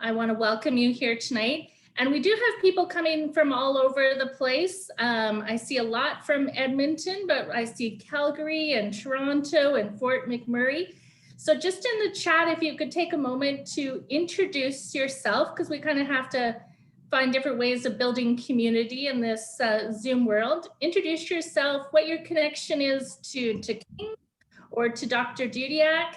I want to welcome you here tonight. And we do have people coming from all over the place. I see a lot from Edmonton, but I see Calgary and Toronto and Fort McMurray. So just in the chat, if you could take a moment to introduce yourself, because we kind of have to find different ways of building community in this Zoom world. Introduce yourself, what your connection is to King or to Dr. Dudiak.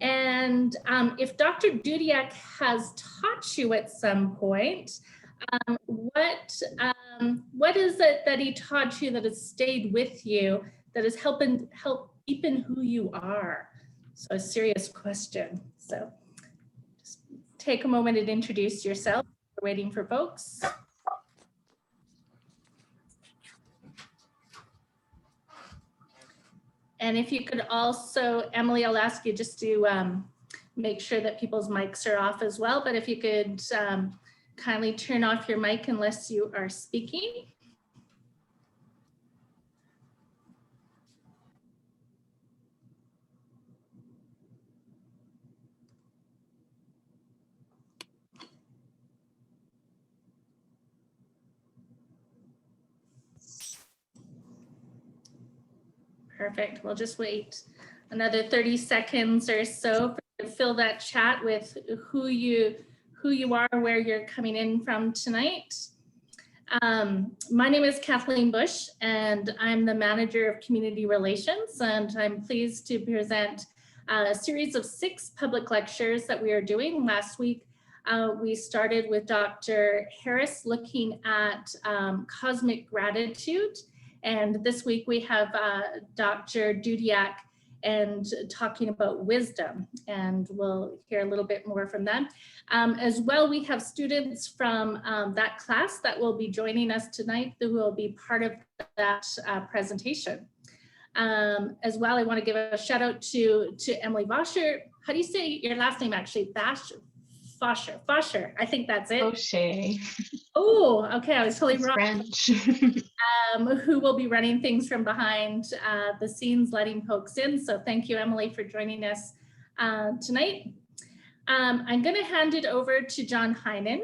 And if Dr. Dudiak has taught you at some point, what is it that he taught you that has stayed with you, that has helped deepen who you are? So a serious question. So just take a moment and introduce yourself. We're waiting for folks. And if you could also, Emily, I'll ask you just to make sure that people's mics are off as well. But if you could kindly turn off your mic unless you are speaking. Perfect. We'll just wait another 30 seconds or so to fill that chat with who you are, where you're coming in from tonight. My name is Kathleen Bush, and I'm the manager of community relations, and I'm pleased to present a series of 6 public lectures that we are doing. Last week, we started with Dr. Harris looking at cosmic gratitude. And this week we have Dr. Dudiak and talking about wisdom, and we'll hear a little bit more from them. As well, we have students from that class that will be joining us tonight who will be part of that presentation. As well, I want to give a shout out to Emily Boscher. How do you say your last name actually? Boscher, I think that's it. Boscher. Oh, okay, I was totally wrong. French. Who will be running things from behind the scenes, letting folks in. So thank you, Emily, for joining us tonight. I'm going to hand it over to John Heinen.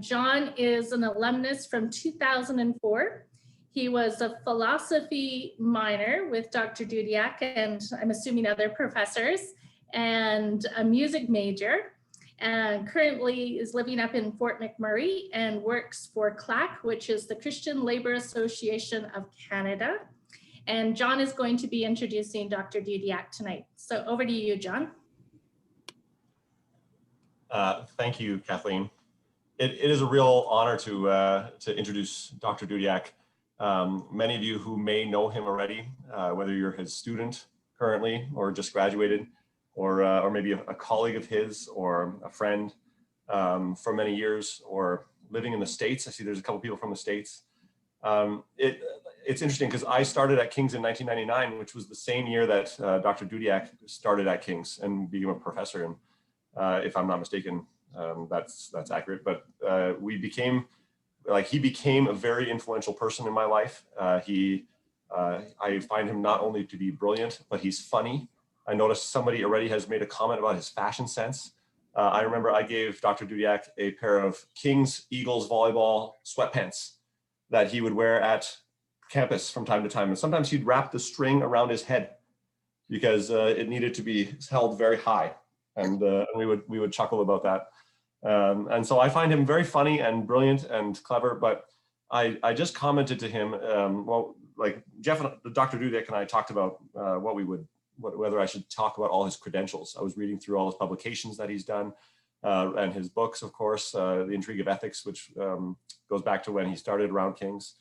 John is an alumnus from 2004. He was a philosophy minor with Dr. Dudiak and I'm assuming other professors, and a music major. And currently is living up in Fort McMurray and works for CLAC, which is the Christian Labour Association of Canada. And John is going to be introducing Dr. Dudiak tonight. So over to you, John. Thank you, Kathleen. It is a real honor to introduce Dr. Dudiak. Many of you who may know him already, whether you're his student currently or just graduated, or maybe a colleague of his or a friend for many years, or living in the States. I see there's a couple people from the States. It's interesting because I started at King's in 1999, which was the same year that Dr. Dudiak started at King's and became a professor. And if I'm not mistaken, that's accurate. But he became a very influential person in my life. I find him not only to be brilliant, but he's funny. I noticed somebody already has made a comment about his fashion sense. I remember I gave Dr. Dudiak a pair of King's Eagles volleyball sweatpants that he would wear at campus from time to time. And sometimes he'd wrap the string around his head because it needed to be held very high. And we would chuckle about that. And so I find him very funny and brilliant and clever, but I just commented to him, like Dr. Dudiak and I talked about whether I should talk about all his credentials. I was reading through all his publications that he's done and his books, of course, The Intrigue of Ethics, which goes back to when he started around King's,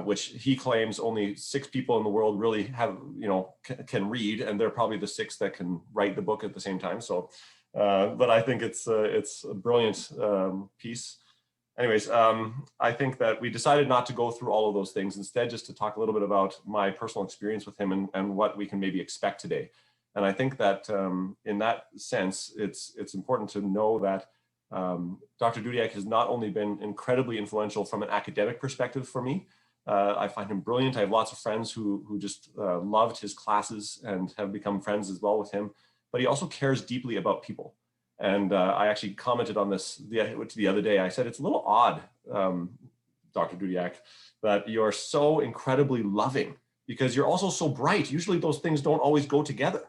which he claims only 6 people in the world really have, can read, and they're probably the 6 that can write the book at the same time. So, but I think it's a brilliant piece. Anyways, I think that we decided not to go through all of those things, instead just to talk a little bit about my personal experience with him and what we can maybe expect today. And I think that in that sense, it's important to know that Dr. Dudiak has not only been incredibly influential from an academic perspective for me. I find him brilliant. I have lots of friends who just loved his classes and have become friends as well with him, but he also cares deeply about people. And I actually commented on this the other day. I said, it's a little odd, Dr. Dudiak, that you're so incredibly loving because you're also so bright. Usually those things don't always go together.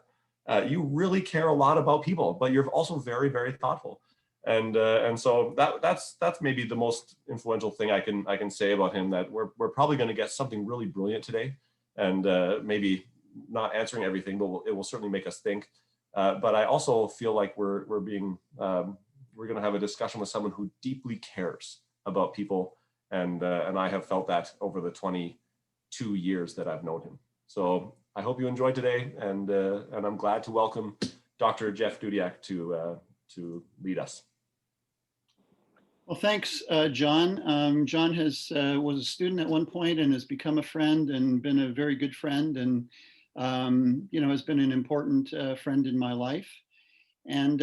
You really care a lot about people, but you're also very, very thoughtful. And so that's maybe the most influential thing I can say about him, that we're probably going to get something really brilliant today, and maybe not answering everything, but it will certainly make us think. But I also feel like we're going to have a discussion with someone who deeply cares about people, and I have felt that over the 22 years that I've known him. So I hope you enjoyed today, and I'm glad to welcome Dr. Jeff Dudiak to lead us. Well, thanks, John. John was a student at one point and has become a friend and been a very good friend, and has been an important friend in my life. And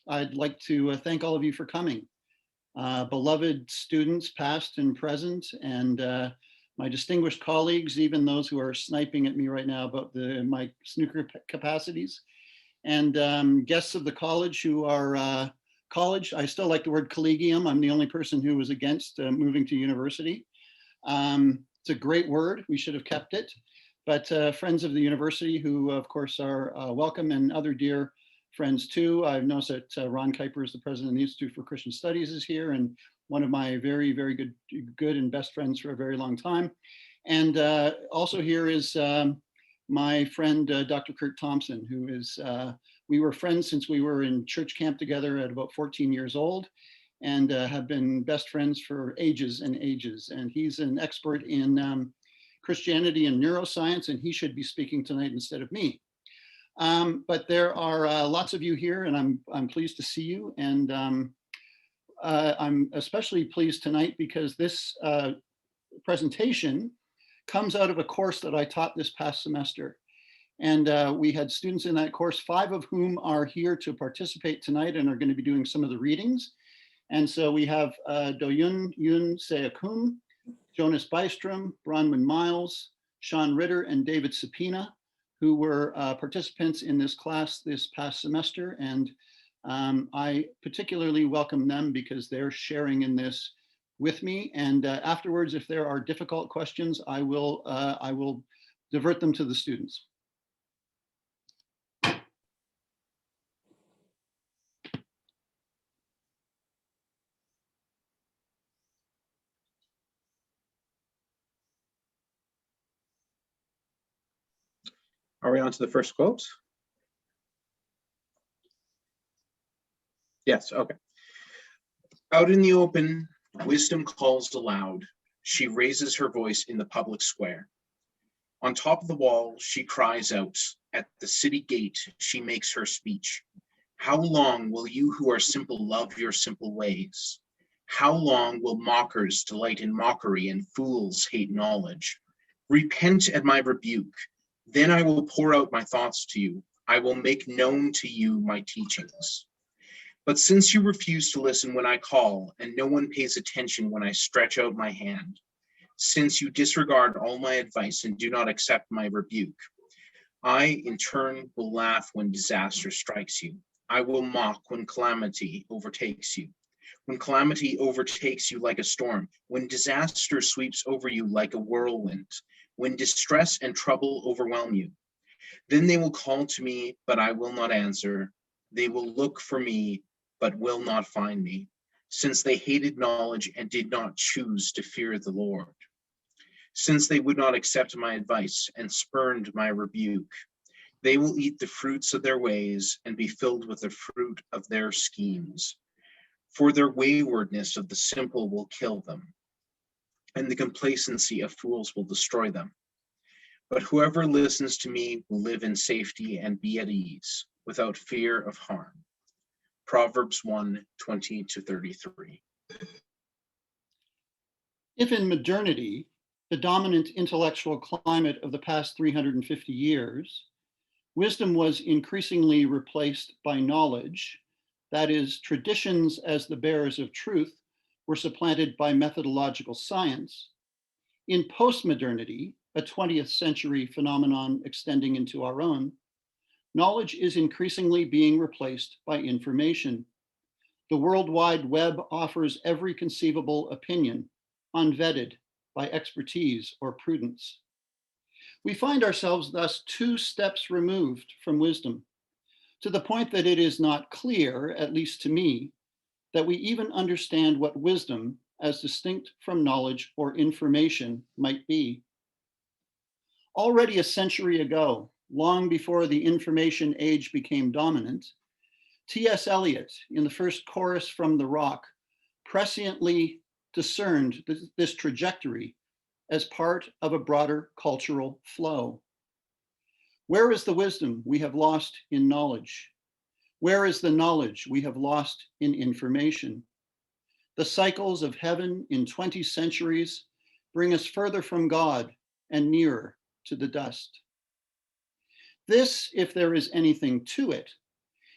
I'd like to thank all of you for coming. Beloved students, past and present, and my distinguished colleagues, even those who are sniping at me right now about my snooker capacities, and guests of the college who are college. I still like the word collegium. I'm the only person who was against moving to university. It's a great word. We should have kept it. But friends of the university who, of course, are welcome, and other dear friends too. I've noticed that Ron Kuiper is the president of the Institute for Christian Studies is here, and one of my very, very good and best friends for a very long time. And also here is my friend, Dr. Kurt Thompson, who is, we were friends since we were in church camp together at about 14 years old, and have been best friends for ages and ages. And he's an expert in Christianity and neuroscience, and he should be speaking tonight instead of me. But there are lots of you here, and I'm pleased to see you. And I'm especially pleased tonight because this presentation comes out of a course that I taught this past semester. And we had students in that course, 5 of whom are here to participate tonight and are going to be doing some of the readings. And so we have Do-Yun Seakum, Jonas Bystrom, Bronwyn Miles, Sean Ritter, and David Sapina, who were participants in this class this past semester. And I particularly welcome them because they're sharing in this with me. And afterwards, if there are difficult questions, I will divert them to the students. Are we on to the first quote? Yes, okay. Out in the open, wisdom calls aloud. She raises her voice in the public square. On top of the wall, she cries out. At the city gate, she makes her speech. How long will you who are simple love your simple ways? How long will mockers delight in mockery and fools hate knowledge? Repent at my rebuke. Then I will pour out my thoughts to you. I will make known to you my teachings. But since you refuse to listen when I call, and no one pays attention when I stretch out my hand, since you disregard all my advice and do not accept my rebuke, I, in turn, will laugh when disaster strikes you. I will mock when calamity overtakes you. When calamity overtakes you like a storm, when disaster sweeps over you like a whirlwind, when distress and trouble overwhelm you, then they will call to me, but I will not answer. They will look for me, but will not find me, since they hated knowledge and did not choose to fear the Lord. Since they would not accept my advice and spurned my rebuke, they will eat the fruits of their ways and be filled with the fruit of their schemes. For their waywardness of the simple will kill them, and the complacency of fools will destroy them. But whoever listens to me will live in safety and be at ease, without fear of harm. Proverbs 1:20-33. If in modernity, the dominant intellectual climate of the past 350 years, wisdom was increasingly replaced by knowledge, that is, traditions as the bearers of truth were supplanted by methodological science, in postmodernity, a 20th century phenomenon extending into our own, knowledge is increasingly being replaced by information. The World Wide Web offers every conceivable opinion, unvetted by expertise or prudence. We find ourselves thus 2 steps removed from wisdom, to the point that it is not clear, at least to me, that we even understand what wisdom, as distinct from knowledge or information, might be. Already a century ago, long before the information age became dominant, T.S. Eliot, in the first chorus from The Rock, presciently discerned this trajectory as part of a broader cultural flow. Where is the wisdom we have lost in knowledge? Where is the knowledge we have lost in information? The cycles of heaven in 20 centuries bring us further from God and nearer to the dust. This, if there is anything to it,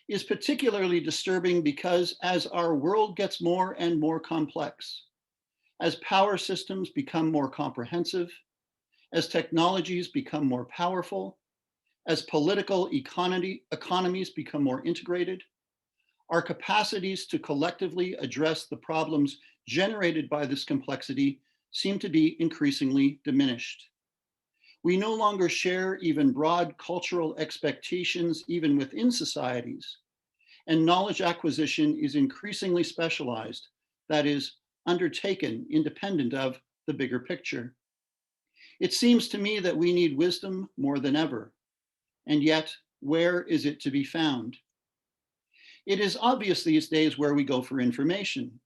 is particularly disturbing because as our world gets more and more complex, as power systems become more comprehensive, as technologies become more powerful, as political economies become more integrated, our capacities to collectively address the problems generated by this complexity seem to be increasingly diminished. We no longer share even broad cultural expectations, even within societies, and knowledge acquisition is increasingly specialized, that is, undertaken independent of the bigger picture. It seems to me that we need wisdom more than ever, and yet, where is it to be found? It is obvious these days where we go for information.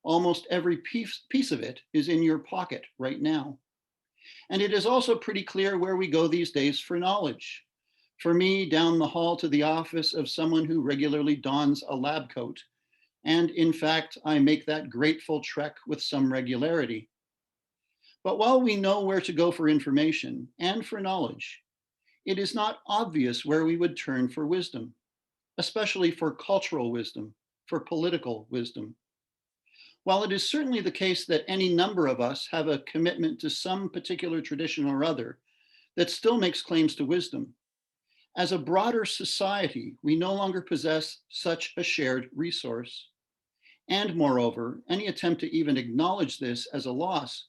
Almost every piece of it is in your pocket right now. And it is also pretty clear where we go these days for knowledge. For me, down the hall to the office of someone who regularly dons a lab coat. And in fact, I make that grateful trek with some regularity. But while we know where to go for information and for knowledge, it is not obvious where we would turn for wisdom, especially for cultural wisdom, for political wisdom. While it is certainly the case that any number of us have a commitment to some particular tradition or other that still makes claims to wisdom, as a broader society, we no longer possess such a shared resource. And moreover, any attempt to even acknowledge this as a loss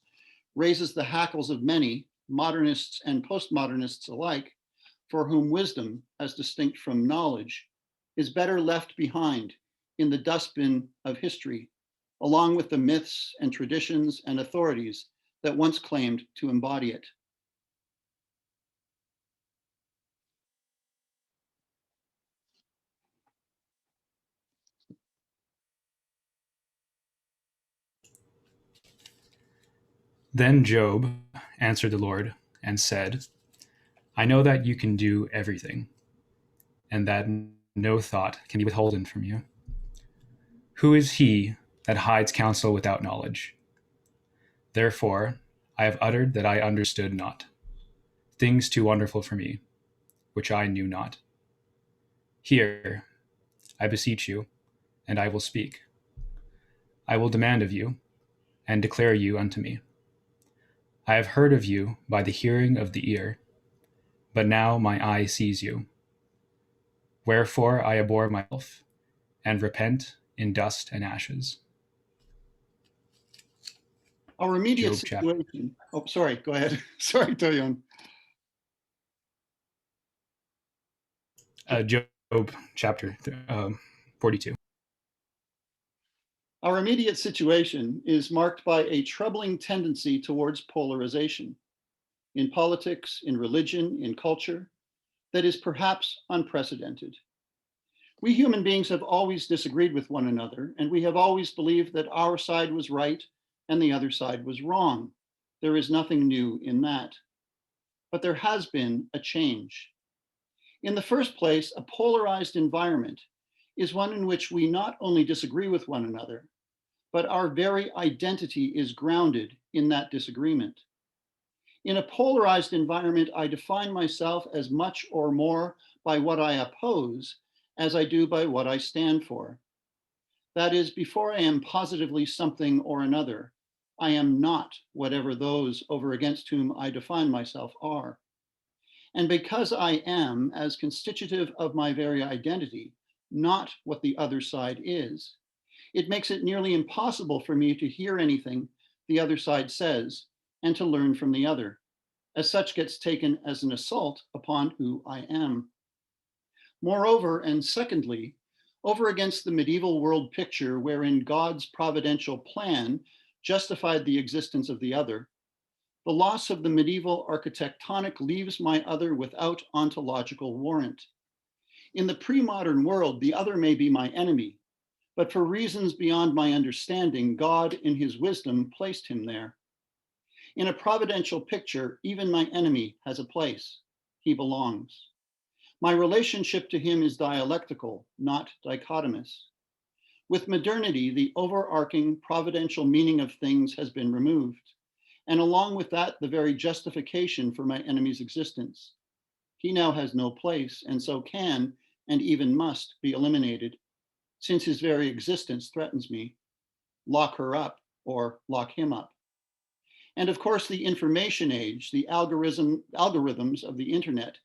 raises the hackles of many, modernists and postmodernists alike, for whom wisdom, as distinct from knowledge, is better left behind in the dustbin of history, along with the myths and traditions and authorities that once claimed to embody it. Then Job answered the Lord and said, I know that you can do everything, and that no thought can be withholden from you. Who is he that hides counsel without knowledge? Therefore I have uttered that I understood not, things too wonderful for me, which I knew not. Hear, I beseech you, and I will speak. I will demand of you, and declare you unto me. I have heard of you by the hearing of the ear, but now my eye sees you. Wherefore I abhor myself, and repent in dust and ashes. Our immediate Job chapter. situation. Oh, sorry, go ahead. Sorry, Toyon. Job chapter 42. Our immediate situation is marked by a troubling tendency towards polarization in politics, in religion, in culture, that is perhaps unprecedented. We human beings have always disagreed with one another, and we have always believed that our side was right and the other side was wrong. There is nothing new in that. But there has been a change. In the first place, a polarized environment is one in which we not only disagree with one another, but our very identity is grounded in that disagreement. In a polarized environment, I define myself as much or more by what I oppose as I do by what I stand for. That is, before I am positively something or another, I am not whatever those over against whom I define myself are. And because I am, as constitutive of my very identity, not what the other side is, it makes it nearly impossible for me to hear anything the other side says and to learn from the other. As such, gets taken as an assault upon who I am. Moreover, and secondly, over against the medieval world picture wherein God's providential plan justified the existence of the other, the loss of the medieval architectonic leaves my other without ontological warrant. In the pre-modern world, the other may be my enemy, but for reasons beyond my understanding, God in his wisdom placed him there. In a providential picture, even my enemy has a place. He belongs. My relationship to him is dialectical, not dichotomous. With modernity, the overarching providential meaning of things has been removed, and along with that, the very justification for my enemy's existence. He now has no place, and so can, and even must, be eliminated, since his very existence threatens me. Lock her up, or lock him up. And of course, the information age, the algorithms of the internet,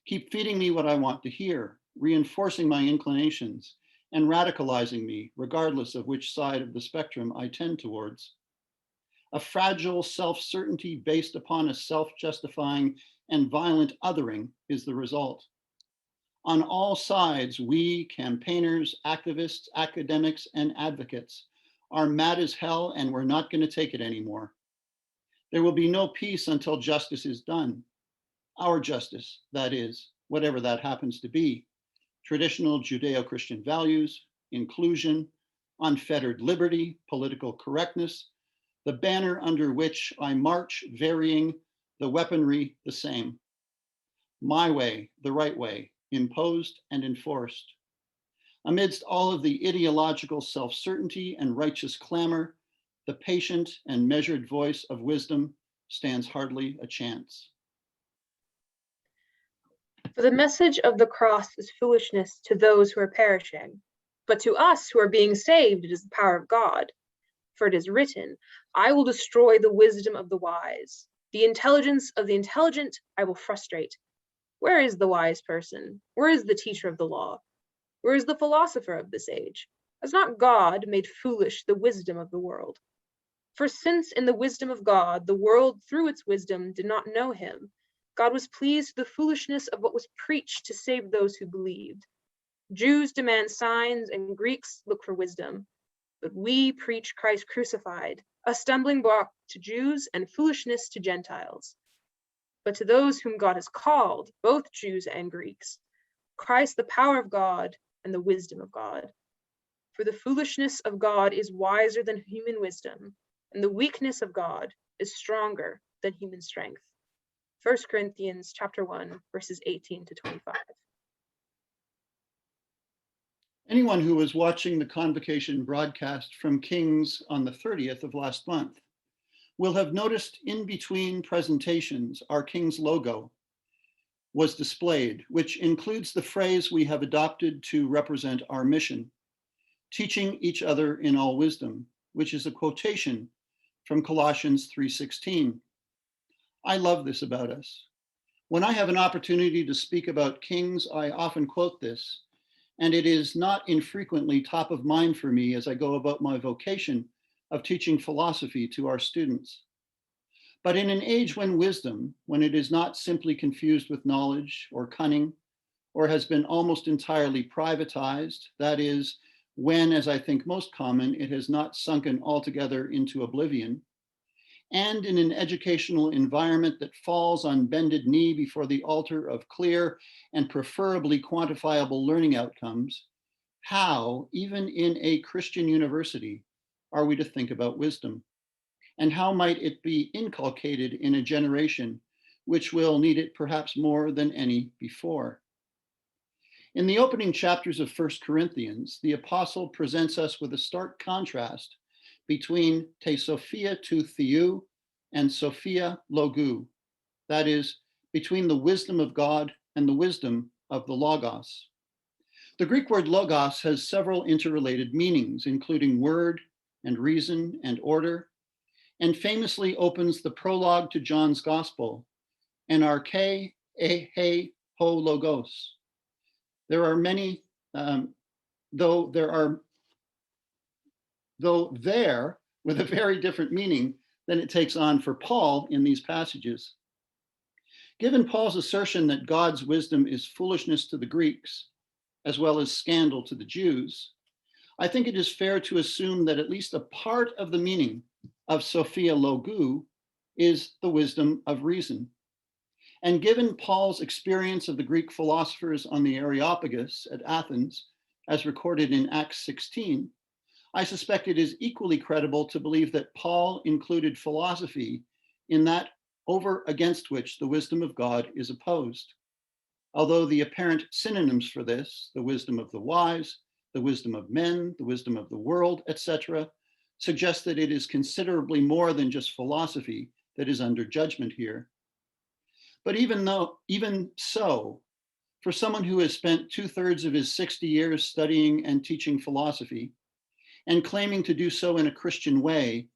keep feeding me what I want to hear, reinforcing my inclinations, and radicalizing me, regardless of which side of the spectrum I tend towards. A fragile self-certainty based upon a self-justifying and violent othering is the result. On all sides, we, campaigners, activists, academics, and advocates, are mad as hell, and we're not going to take it anymore. There will be no peace until justice is done. Our justice, that is, whatever that happens to be. Traditional Judeo-Christian values, inclusion, unfettered liberty, political correctness, the banner under which I march varying, the weaponry the same. My way, the right way, imposed and enforced. Amidst all of the ideological self-certainty and righteous clamor, the patient and measured voice of wisdom stands hardly a chance. For the message of the cross is foolishness to those who are perishing, but to us who are being saved it is the power of God. For it is written, I will destroy the wisdom of the wise. The intelligence of the intelligent I will frustrate. Where is the wise person? Where is the teacher of the law? Where is the philosopher of this age? Has not God made foolish the wisdom of the world? For since in the wisdom of God, the world through its wisdom did not know him, God was pleased with the foolishness of what was preached to save those who believed. Jews demand signs and Greeks look for wisdom. But we preach Christ crucified, a stumbling block to Jews and foolishness to Gentiles. But to those whom God has called, both Jews and Greeks, Christ the power of God and the wisdom of God. For the foolishness of God is wiser than human wisdom, and the weakness of God is stronger than human strength. 1 Corinthians chapter 1, verses 18 to 25. Anyone who was watching the convocation broadcast from King's on the 30th of last month will have noticed in between presentations, our King's logo was displayed, which includes the phrase we have adopted to represent our mission, teaching each other in all wisdom, which is a quotation from Colossians 3:16. I love this about us. When I have an opportunity to speak about Kings, I often quote this, and it is not infrequently top of mind for me as I go about my vocation of teaching philosophy to our students. But in an age when wisdom, when it is not simply confused with knowledge or cunning, or has been almost entirely privatized, that is, when, as I think most common, it has not sunken altogether into oblivion, and in an educational environment that falls on bended knee before the altar of clear and preferably quantifiable learning outcomes, how, even in a Christian university, are we to think about wisdom? And how might it be inculcated in a generation which will need it perhaps more than any before? In the opening chapters of 1 Corinthians, the apostle presents us with a stark contrast between te sophia tu theou and sophia logou, that is, between the wisdom of God and the wisdom of the logos. The Greek word logos has several interrelated meanings, including word and reason and order, and famously opens the prologue to John's Gospel, en arche he ho logos. There are many, though there with a very different meaning than it takes on for Paul in these passages. Given Paul's assertion that God's wisdom is foolishness to the Greeks, as well as scandal to the Jews, I think it is fair to assume that at least a part of the meaning of Sophia Logou is the wisdom of reason. And given Paul's experience of the Greek philosophers on the Areopagus at Athens, as recorded in Acts 16, I suspect it is equally credible to believe that Paul included philosophy in that over against which the wisdom of God is opposed. Although the apparent synonyms for this, the wisdom of the wise, the wisdom of men, the wisdom of the world, etc., suggest that it is considerably more than just philosophy that is under judgment here. But even so, for someone who has spent 2/3 of his 60 years studying and teaching philosophy, and claiming to do so in a Christian way,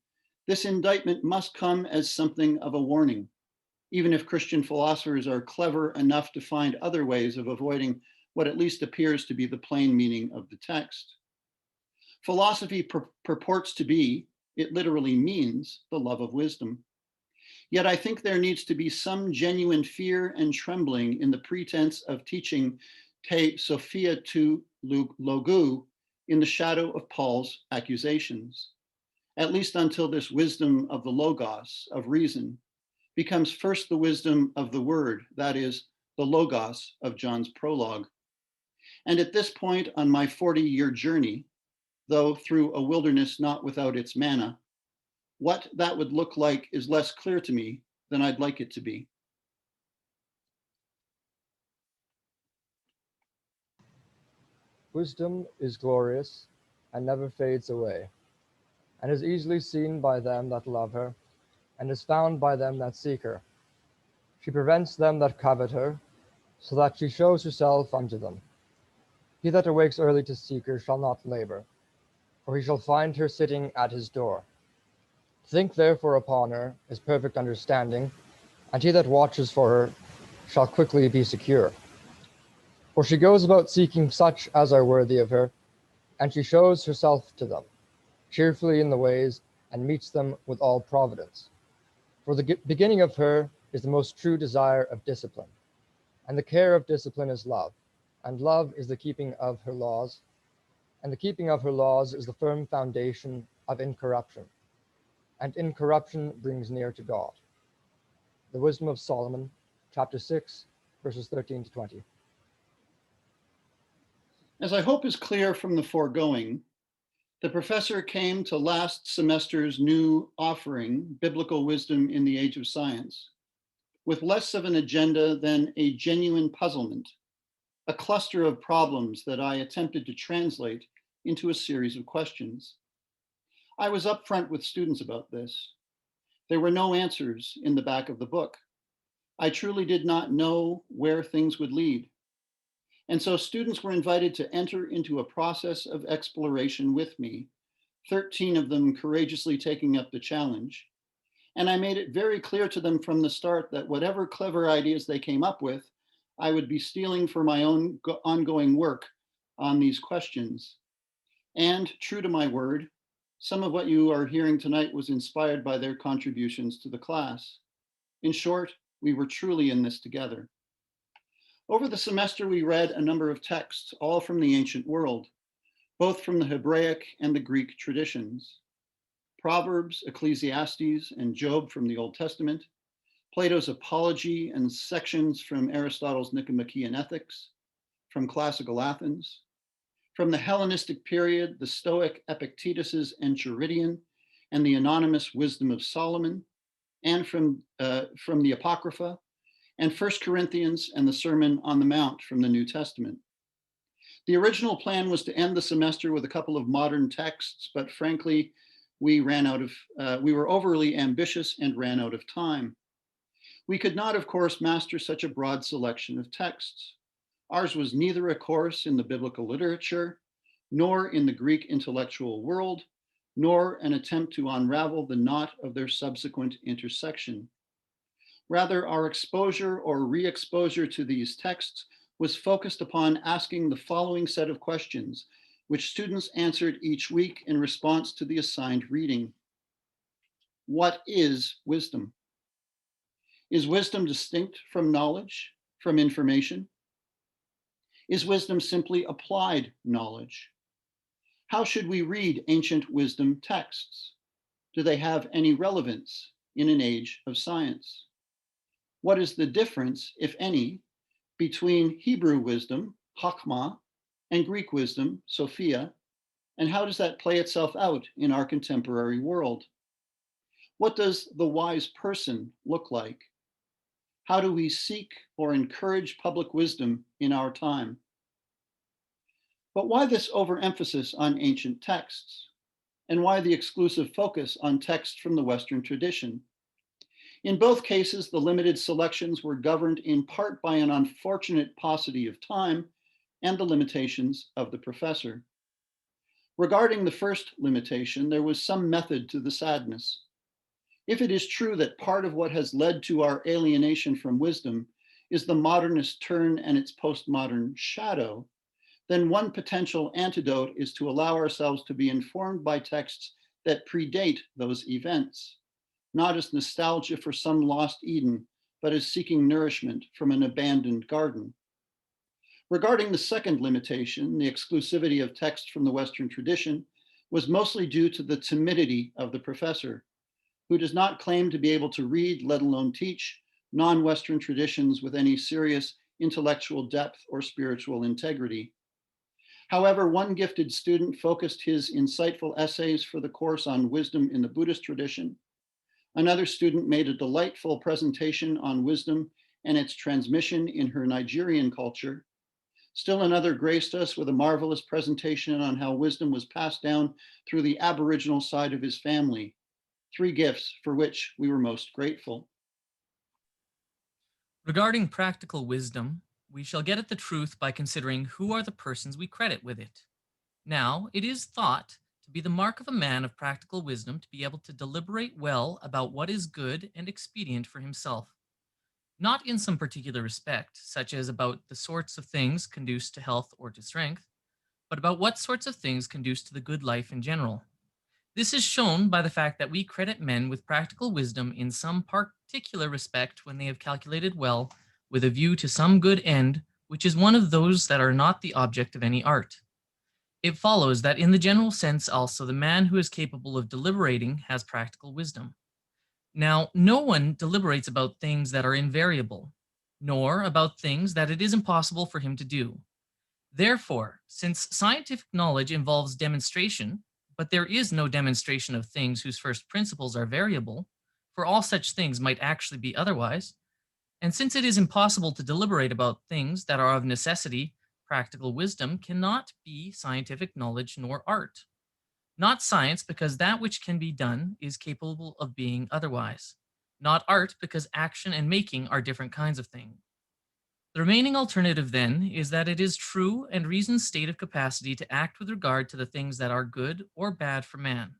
this indictment must come as something of a warning, even if Christian philosophers are clever enough to find other ways of avoiding what at least appears to be the plain meaning of the text. Philosophy purports to be, it literally means, the love of wisdom. Yet I think there needs to be some genuine fear and trembling in the pretense of teaching te Sophia tu logou in the shadow of Paul's accusations, at least until this wisdom of the logos, of reason, becomes first the wisdom of the word, that is, the logos of John's prologue. And at this point on my 40-year journey, though through a wilderness not without its manna, what that would look like is less clear to me than I'd like it to be. Wisdom is glorious and never fades away, and is easily seen by them that love her, and is found by them that seek her. She prevents them that covet her, so that she shows herself unto them. He that awakes early to seek her shall not labor, for he shall find her sitting at his door. Think therefore upon her is perfect understanding, and he that watches for her shall quickly be secure. For she goes about seeking such as are worthy of her, and she shows herself to them, cheerfully in the ways, and meets them with all providence. For the beginning of her is the most true desire of discipline, and the care of discipline is love, and love is the keeping of her laws, and the keeping of her laws is the firm foundation of incorruption, and incorruption brings near to God. The Wisdom of Solomon, chapter 6, verses 13 to 20. As I hope is clear from the foregoing, the professor came to last semester's new offering, Biblical Wisdom in the Age of Science, with less of an agenda than a genuine puzzlement, a cluster of problems that I attempted to translate into a series of questions. I was upfront with students about this. There were no answers in the back of the book. I truly did not know where things would lead. And so students were invited to enter into a process of exploration with me, 13 of them courageously taking up the challenge. And I made it very clear to them from the start that whatever clever ideas they came up with, I would be stealing for my own ongoing work on these questions. And true to my word, some of what you are hearing tonight was inspired by their contributions to the class. In short, we were truly in this together. Over the semester, we read a number of texts, all from the ancient world, both from the Hebraic and the Greek traditions. Proverbs, Ecclesiastes, and Job from the Old Testament, Plato's Apology and sections from Aristotle's Nicomachean Ethics, from classical Athens, from the Hellenistic period, the Stoic Epictetus's Enchiridion and the anonymous Wisdom of Solomon, and from the Apocrypha, and 1 Corinthians and the Sermon on the Mount from the New Testament. The original plan was to end the semester with a couple of modern texts, but frankly, we were overly ambitious and ran out of time. We could not, of course, master such a broad selection of texts. Ours was neither a course in the biblical literature, nor in the Greek intellectual world, nor an attempt to unravel the knot of their subsequent intersection. Rather, our exposure or re-exposure to these texts was focused upon asking the following set of questions, which students answered each week in response to the assigned reading. What is wisdom? Is wisdom distinct from knowledge, from information? Is wisdom simply applied knowledge? How should we read ancient wisdom texts? Do they have any relevance in an age of science? What is the difference, if any, between Hebrew wisdom, Chachma, and Greek wisdom, Sophia, and how does that play itself out in our contemporary world? What does the wise person look like? How do we seek or encourage public wisdom in our time? But why this overemphasis on ancient texts? And why the exclusive focus on texts from the Western tradition? In both cases, the limited selections were governed in part by an unfortunate paucity of time and the limitations of the professor. Regarding the first limitation, there was some method to the sadness. If it is true that part of what has led to our alienation from wisdom is the modernist turn and its postmodern shadow, then one potential antidote is to allow ourselves to be informed by texts that predate those events, not as nostalgia for some lost Eden, but as seeking nourishment from an abandoned garden. Regarding the second limitation, the exclusivity of text from the Western tradition was mostly due to the timidity of the professor, who does not claim to be able to read, let alone teach, non-Western traditions with any serious intellectual depth or spiritual integrity. However, one gifted student focused his insightful essays for the course on wisdom in the Buddhist tradition. Another student made a delightful presentation on wisdom and its transmission in her Nigerian culture. Still another graced us with a marvelous presentation on how wisdom was passed down through the Aboriginal side of his family. 3 gifts for which we were most grateful. Regarding practical wisdom, we shall get at the truth by considering who are the persons we credit with it. Now, it is thought to be the mark of a man of practical wisdom to be able to deliberate well about what is good and expedient for himself, not in some particular respect, such as about the sorts of things conduce to health or to strength, but about what sorts of things conduce to the good life in general. This is shown by the fact that we credit men with practical wisdom in some particular respect when they have calculated well with a view to some good end, which is one of those that are not the object of any art. It follows that in the general sense also the man who is capable of deliberating has practical wisdom. Now, no one deliberates about things that are invariable, nor about things that it is impossible for him to do. Therefore, since scientific knowledge involves demonstration, but there is no demonstration of things whose first principles are variable, for all such things might actually be otherwise, and since it is impossible to deliberate about things that are of necessity, practical wisdom cannot be scientific knowledge nor art. Not science, because that which can be done is capable of being otherwise. Not art, because action and making are different kinds of thing. The remaining alternative, then, is that it is true and reason's state of capacity to act with regard to the things that are good or bad for man.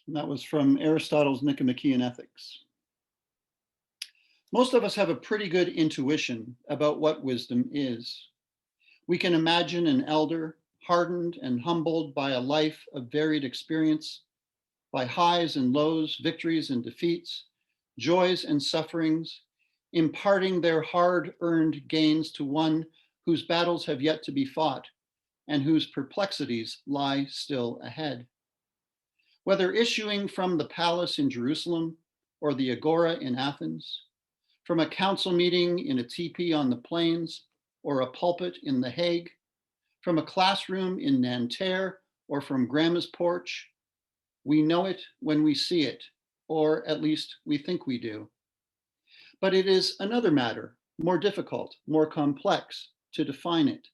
And that was from Aristotle's Nicomachean Ethics. Most of us have a pretty good intuition about what wisdom is. We can imagine an elder hardened and humbled by a life of varied experience, by highs and lows, victories and defeats, joys and sufferings, imparting their hard-earned gains to one whose battles have yet to be fought and whose perplexities lie still ahead. Whether issuing from the palace in Jerusalem or the agora in Athens, from a council meeting in a teepee on the plains or a pulpit in The Hague, from a classroom in Nanterre or from grandma's porch, we know it when we see it, or at least we think we do. But it is another matter, more difficult, more complex, to define it.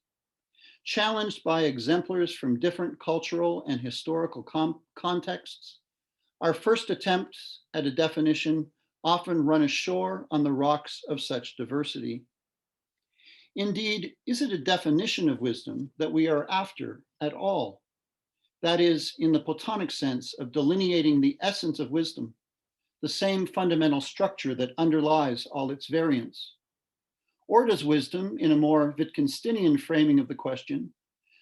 Challenged by exemplars from different cultural and historical contexts, our first attempts at a definition often run ashore on the rocks of such diversity. Indeed, is it a definition of wisdom that we are after at all? that is, in the Platonic sense of delineating the essence of wisdom, the same fundamental structure that underlies all its variants? Or does wisdom, in a more Wittgensteinian framing of the question,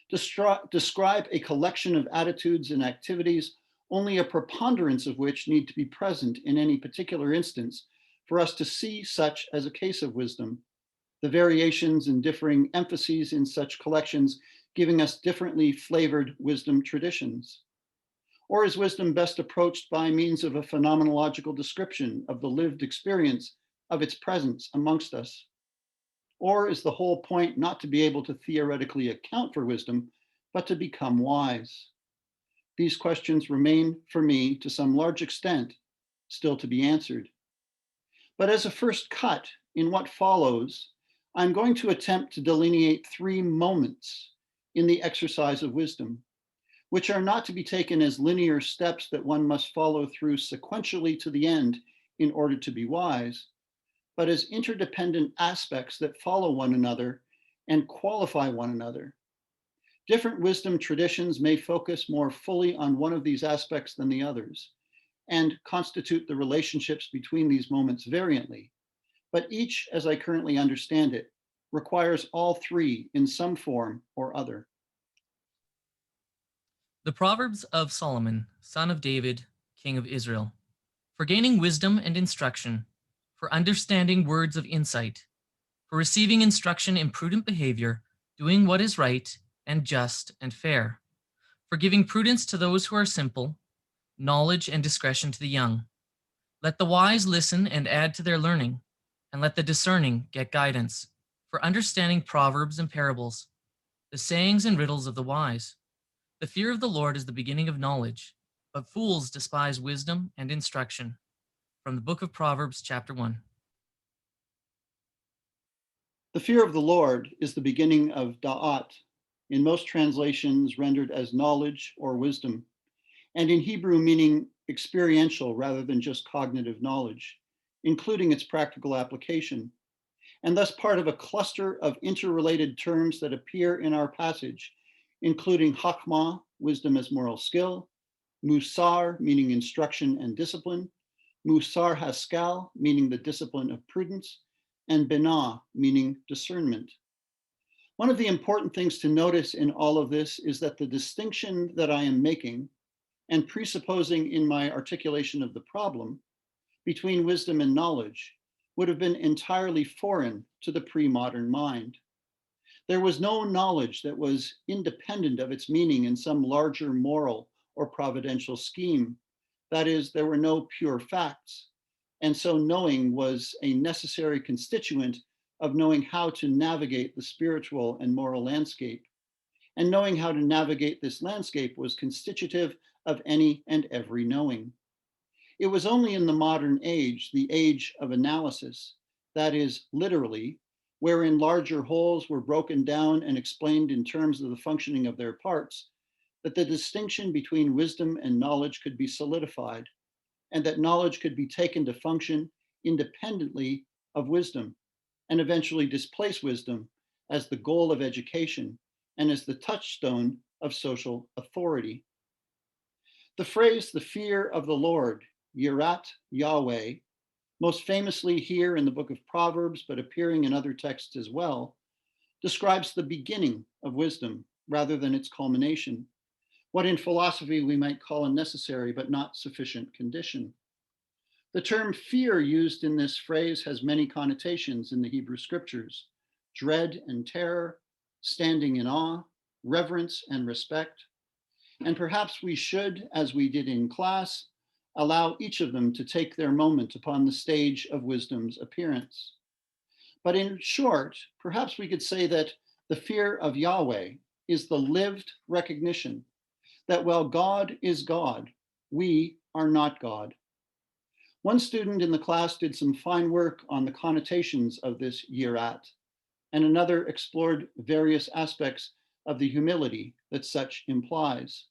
describe a collection of attitudes and activities, only a preponderance of which need to be present in any particular instance for us to see such as a case of wisdom, the variations and differing emphases in such collections giving us differently flavored wisdom traditions? Or is wisdom best approached by means of a phenomenological description of the lived experience of its presence amongst us? Or is the whole point not to be able to theoretically account for wisdom, but to become wise? These questions remain for me, to some large extent, still to be answered. But as a first cut in what follows, I'm going to attempt to delineate 3 moments in the exercise of wisdom, which are not to be taken as linear steps that one must follow through sequentially to the end in order to be wise, but as interdependent aspects that follow one another and qualify one another. Different wisdom traditions may focus more fully on one of these aspects than the others, and constitute the relationships between these moments variantly, but each, as I currently understand it, requires all 3 in some form or other. The Proverbs of Solomon, son of David, king of Israel, for gaining wisdom and instruction, for understanding words of insight, for receiving instruction in prudent behavior, doing what is right and just and fair, for giving prudence to those who are simple, knowledge and discretion to the young. Let the wise listen and add to their learning, and let the discerning get guidance, for understanding proverbs and parables, the sayings and riddles of the wise. The fear of the Lord is the beginning of knowledge, but fools despise wisdom and instruction. From the book of Proverbs, chapter 1. The fear of the Lord is the beginning of da'at, in most translations rendered as knowledge or wisdom, and in Hebrew meaning experiential rather than just cognitive knowledge, including its practical application, and thus part of a cluster of interrelated terms that appear in our passage, including Chachma, wisdom as moral skill, Musar, meaning instruction and discipline, Musar Haskal, meaning the discipline of prudence, and Binah, meaning discernment. One of the important things to notice in all of this is that the distinction that I am making, and presupposing in my articulation of the problem, between wisdom and knowledge would have been entirely foreign to the pre-modern mind. There was no knowledge that was independent of its meaning in some larger moral or providential scheme. That is, there were no pure facts. And so knowing was a necessary constituent of knowing how to navigate the spiritual and moral landscape. And knowing how to navigate this landscape was constitutive of any and every knowing. It was only in the modern age, the age of analysis, that is, literally, wherein larger wholes were broken down and explained in terms of the functioning of their parts, that the distinction between wisdom and knowledge could be solidified, and that knowledge could be taken to function independently of wisdom, and eventually displace wisdom as the goal of education and as the touchstone of social authority. The phrase, the fear of the Lord, Yirat Yahweh, most famously here in the book of Proverbs, but appearing in other texts as well, describes the beginning of wisdom rather than its culmination, what in philosophy we might call a necessary but not sufficient condition. The term fear used in this phrase has many connotations in the Hebrew scriptures: dread and terror, standing in awe, reverence and respect. And perhaps we should, as we did in class, allow each of them to take their moment upon the stage of wisdom's appearance. But in short, perhaps we could say that the fear of Yahweh is the lived recognition that while God is God, we are not God. One student in the class did some fine work on the connotations of this yirat, and another explored various aspects of the humility that such implies.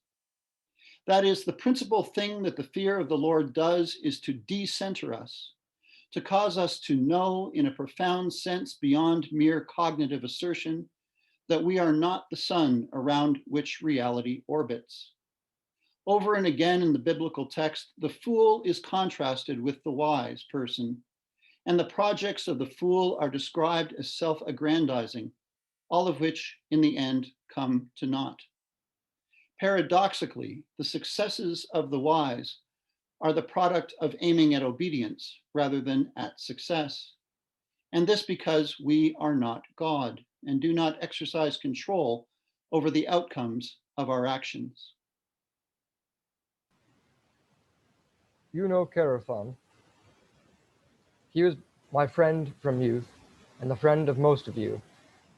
That is, the principal thing that the fear of the Lord does is to decenter us, to cause us to know in a profound sense beyond mere cognitive assertion that we are not the sun around which reality orbits. Over and again in the biblical text, the fool is contrasted with the wise person, and the projects of the fool are described as self-aggrandizing, all of which in the end come to naught. Paradoxically, the successes of the wise are the product of aiming at obedience rather than at success. And this because we are not God and do not exercise control over the outcomes of our actions. You know Carathon. He was my friend from youth and the friend of most of you,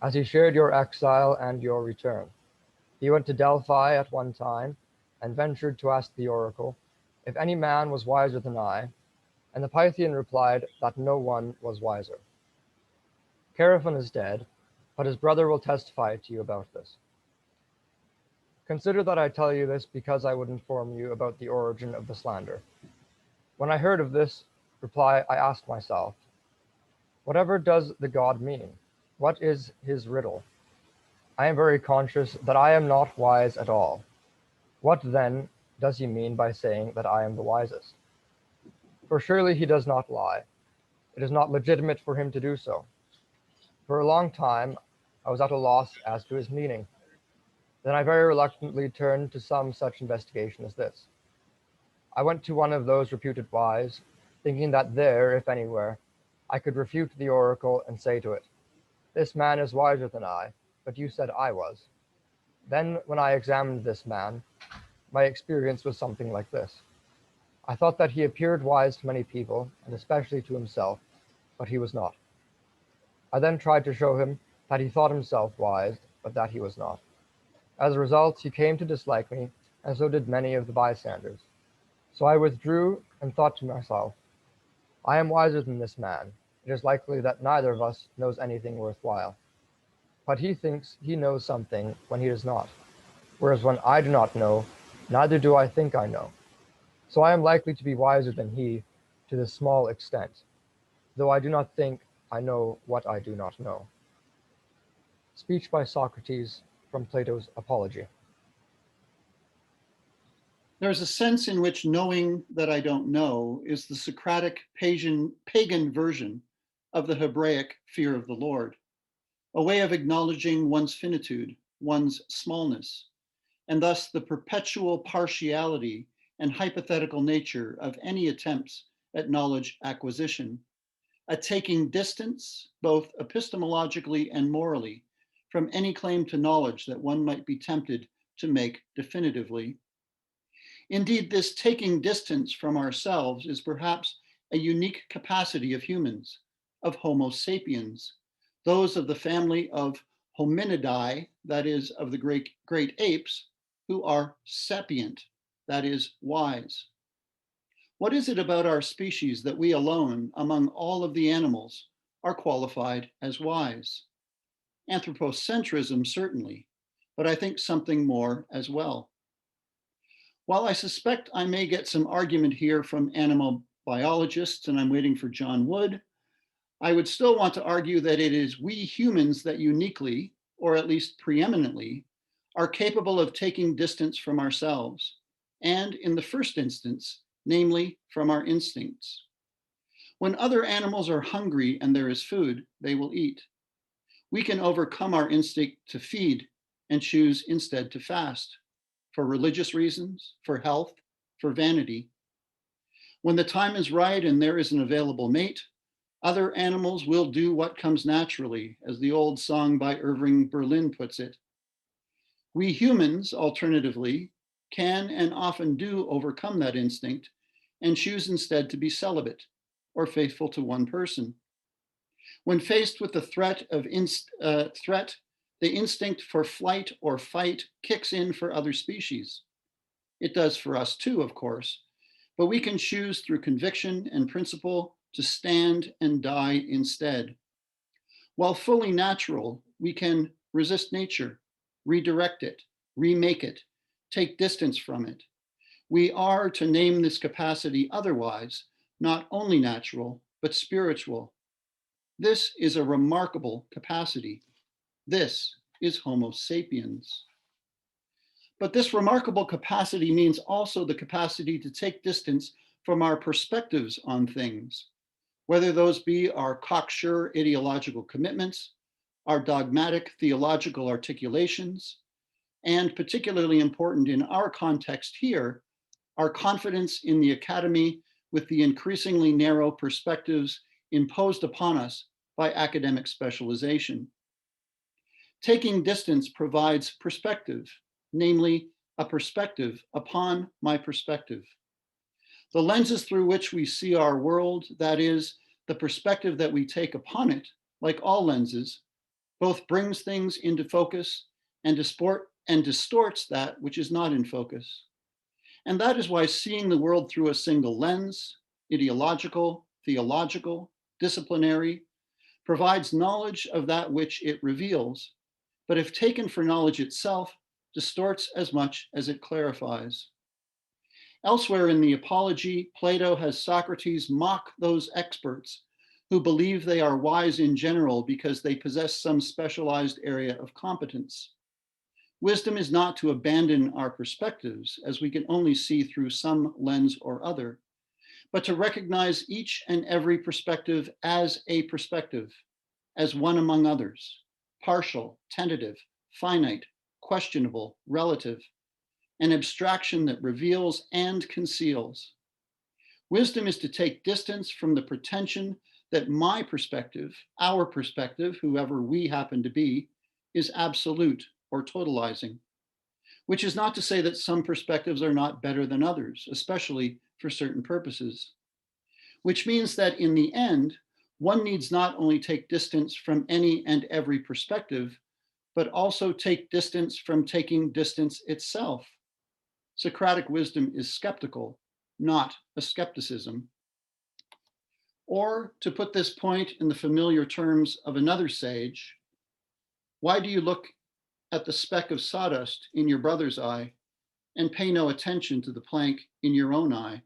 as he shared your exile and your return. He went to Delphi at one time and ventured to ask the oracle if any man was wiser than I, and the Pythian replied that no one was wiser. Carathon is dead, but his brother will testify to you about this. Consider that I tell you this because I would inform you about the origin of the slander. When I heard of this reply, I asked myself, whatever does the god mean? What is his riddle? I am very conscious that I am not wise at all. What then does he mean by saying that I am the wisest? For surely he does not lie. It is not legitimate for him to do so. For a long time, I was at a loss as to his meaning. Then I very reluctantly turned to some such investigation as this. I went to one of those reputed wise, thinking that there, if anywhere, I could refute the oracle and say to it, this man is wiser than I, but you said I was. Then, when I examined this man, my experience was something like this. I thought that he appeared wise to many people, and especially to himself, but he was not. I then tried to show him that he thought himself wise, but that he was not. As a result, he came to dislike me, and so did many of the bystanders. So I withdrew and thought to myself, I am wiser than this man. It is likely that neither of us knows anything worthwhile. But he thinks he knows something when he does not, whereas when I do not know, neither do I think I know. So I am likely to be wiser than he to this small extent, though I do not think I know what I do not know. Speech by Socrates from Plato's Apology. There's a sense in which knowing that I don't know is the Socratic pagan version of the Hebraic fear of the Lord, a way of acknowledging one's finitude, one's smallness, and thus the perpetual partiality and hypothetical nature of any attempts at knowledge acquisition, a taking distance, both epistemologically and morally, from any claim to knowledge that one might be tempted to make definitively. Indeed, this taking distance from ourselves is perhaps a unique capacity of humans, of Homo sapiens, those of the family of hominidae, that is, of the great apes, who are sapient, that is, wise. What is it about our species that we alone, among all of the animals, are qualified as wise? Anthropocentrism, certainly, but I think something more as well. While I suspect I may get some argument here from animal biologists, and I'm waiting for John Wood, I would still want to argue that it is we humans that uniquely, or at least preeminently, are capable of taking distance from ourselves, and in the first instance, namely from our instincts. When other animals are hungry and there is food, they will eat. We can overcome our instinct to feed and choose instead to fast, for religious reasons, for health, for vanity. When the time is right and there is an available mate, other animals will do what comes naturally, as the old song by Irving Berlin puts it. We humans, alternatively, can and often do overcome that instinct and choose instead to be celibate or faithful to one person. When faced with the threat, the instinct for flight or fight kicks in for other species. It does for us too, of course, but we can choose through conviction and principle to stand and die instead. While fully natural, we can resist nature, redirect it, remake it, take distance from it. We are, to name this capacity otherwise, not only natural, but spiritual. This is a remarkable capacity. This is Homo sapiens. But this remarkable capacity means also the capacity to take distance from our perspectives on things, whether those be our cocksure ideological commitments, our dogmatic theological articulations, and particularly important in our context here, our confidence in the academy with the increasingly narrow perspectives imposed upon us by academic specialization. Taking distance provides perspective, namely a perspective upon my perspective. The lenses through which we see our world, that is, the perspective that we take upon it, like all lenses, both brings things into focus and distorts that which is not in focus. And that is why seeing the world through a single lens, ideological, theological, disciplinary, provides knowledge of that which it reveals, but if taken for knowledge itself, distorts as much as it clarifies. Elsewhere in the Apology, Plato has Socrates mock those experts who believe they are wise in general because they possess some specialized area of competence. Wisdom is not to abandon our perspectives, as we can only see through some lens or other, but to recognize each and every perspective as a perspective, as one among others, partial, tentative, finite, questionable, relative, an abstraction that reveals and conceals. Wisdom is to take distance from the pretension that my perspective, our perspective, whoever we happen to be, is absolute or totalizing, which is not to say that some perspectives are not better than others, especially for certain purposes, which means that in the end, one needs not only take distance from any and every perspective, but also take distance from taking distance itself. Socratic wisdom is skeptical, not a skepticism. Or to put this point in the familiar terms of another sage, why do you look at the speck of sawdust in your brother's eye and pay no attention to the plank in your own eye?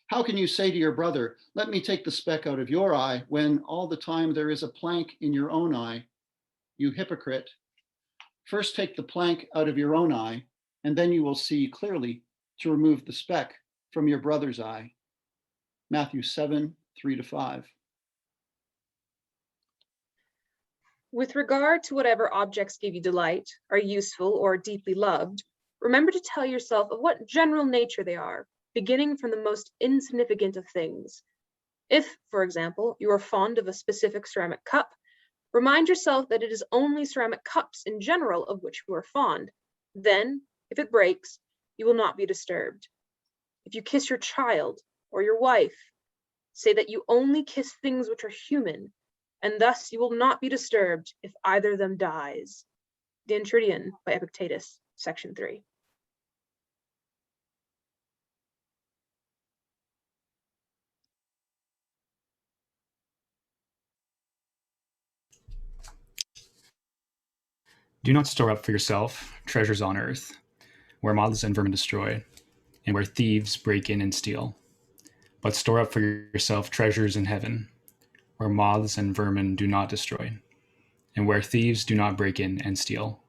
How can you say to your brother, let me take the speck out of your eye, when all the time there is a plank in your own eye? You hypocrite. First take the plank out of your own eye, and then you will see clearly to remove the speck from your brother's eye. Matthew 7, 3-5. With regard to whatever objects give you delight, are useful, or deeply loved, remember to tell yourself of what general nature they are, beginning from the most insignificant of things. If, for example, you are fond of a specific ceramic cup, remind yourself that it is only ceramic cups in general of which you are fond. Then, if it breaks, you will not be disturbed. If you kiss your child or your wife, say that you only kiss things which are human, and thus you will not be disturbed if either of them dies. The Enchiridion by Epictetus, section 3. Do not store up for yourself treasures on earth, where moths and vermin destroy, and where thieves break in and steal. But store up for yourself treasures in heaven, where moths and vermin do not destroy, and where thieves do not break in and steal.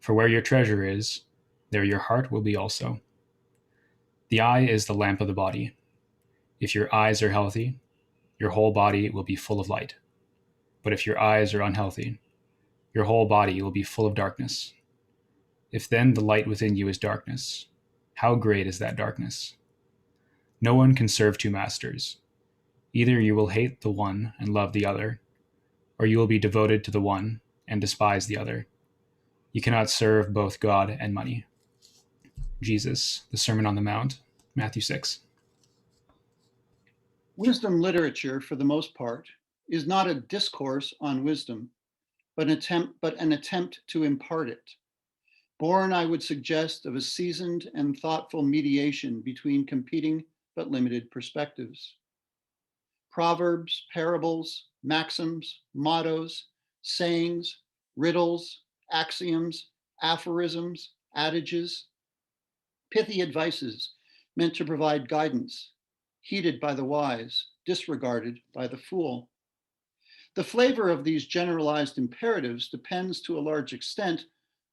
For where your treasure is, there your heart will be also. The eye is the lamp of the body. If your eyes are healthy, your whole body will be full of light. But if your eyes are unhealthy, your whole body will be full of darkness. If then the light within you is darkness, how great is that darkness? No one can serve two masters. Either you will hate the one and love the other, or you will be devoted to the one and despise the other. You cannot serve both God and money. Jesus, the Sermon on the Mount, Matthew 6. Wisdom literature, for the most part, is not a discourse on wisdom, but an attempt to impart it. Born, I would suggest, of a seasoned and thoughtful mediation between competing but limited perspectives. Proverbs, parables, maxims, mottos, sayings, riddles, axioms, aphorisms, adages, pithy advices meant to provide guidance, heeded by the wise, disregarded by the fool. The flavor of these generalized imperatives depends to a large extent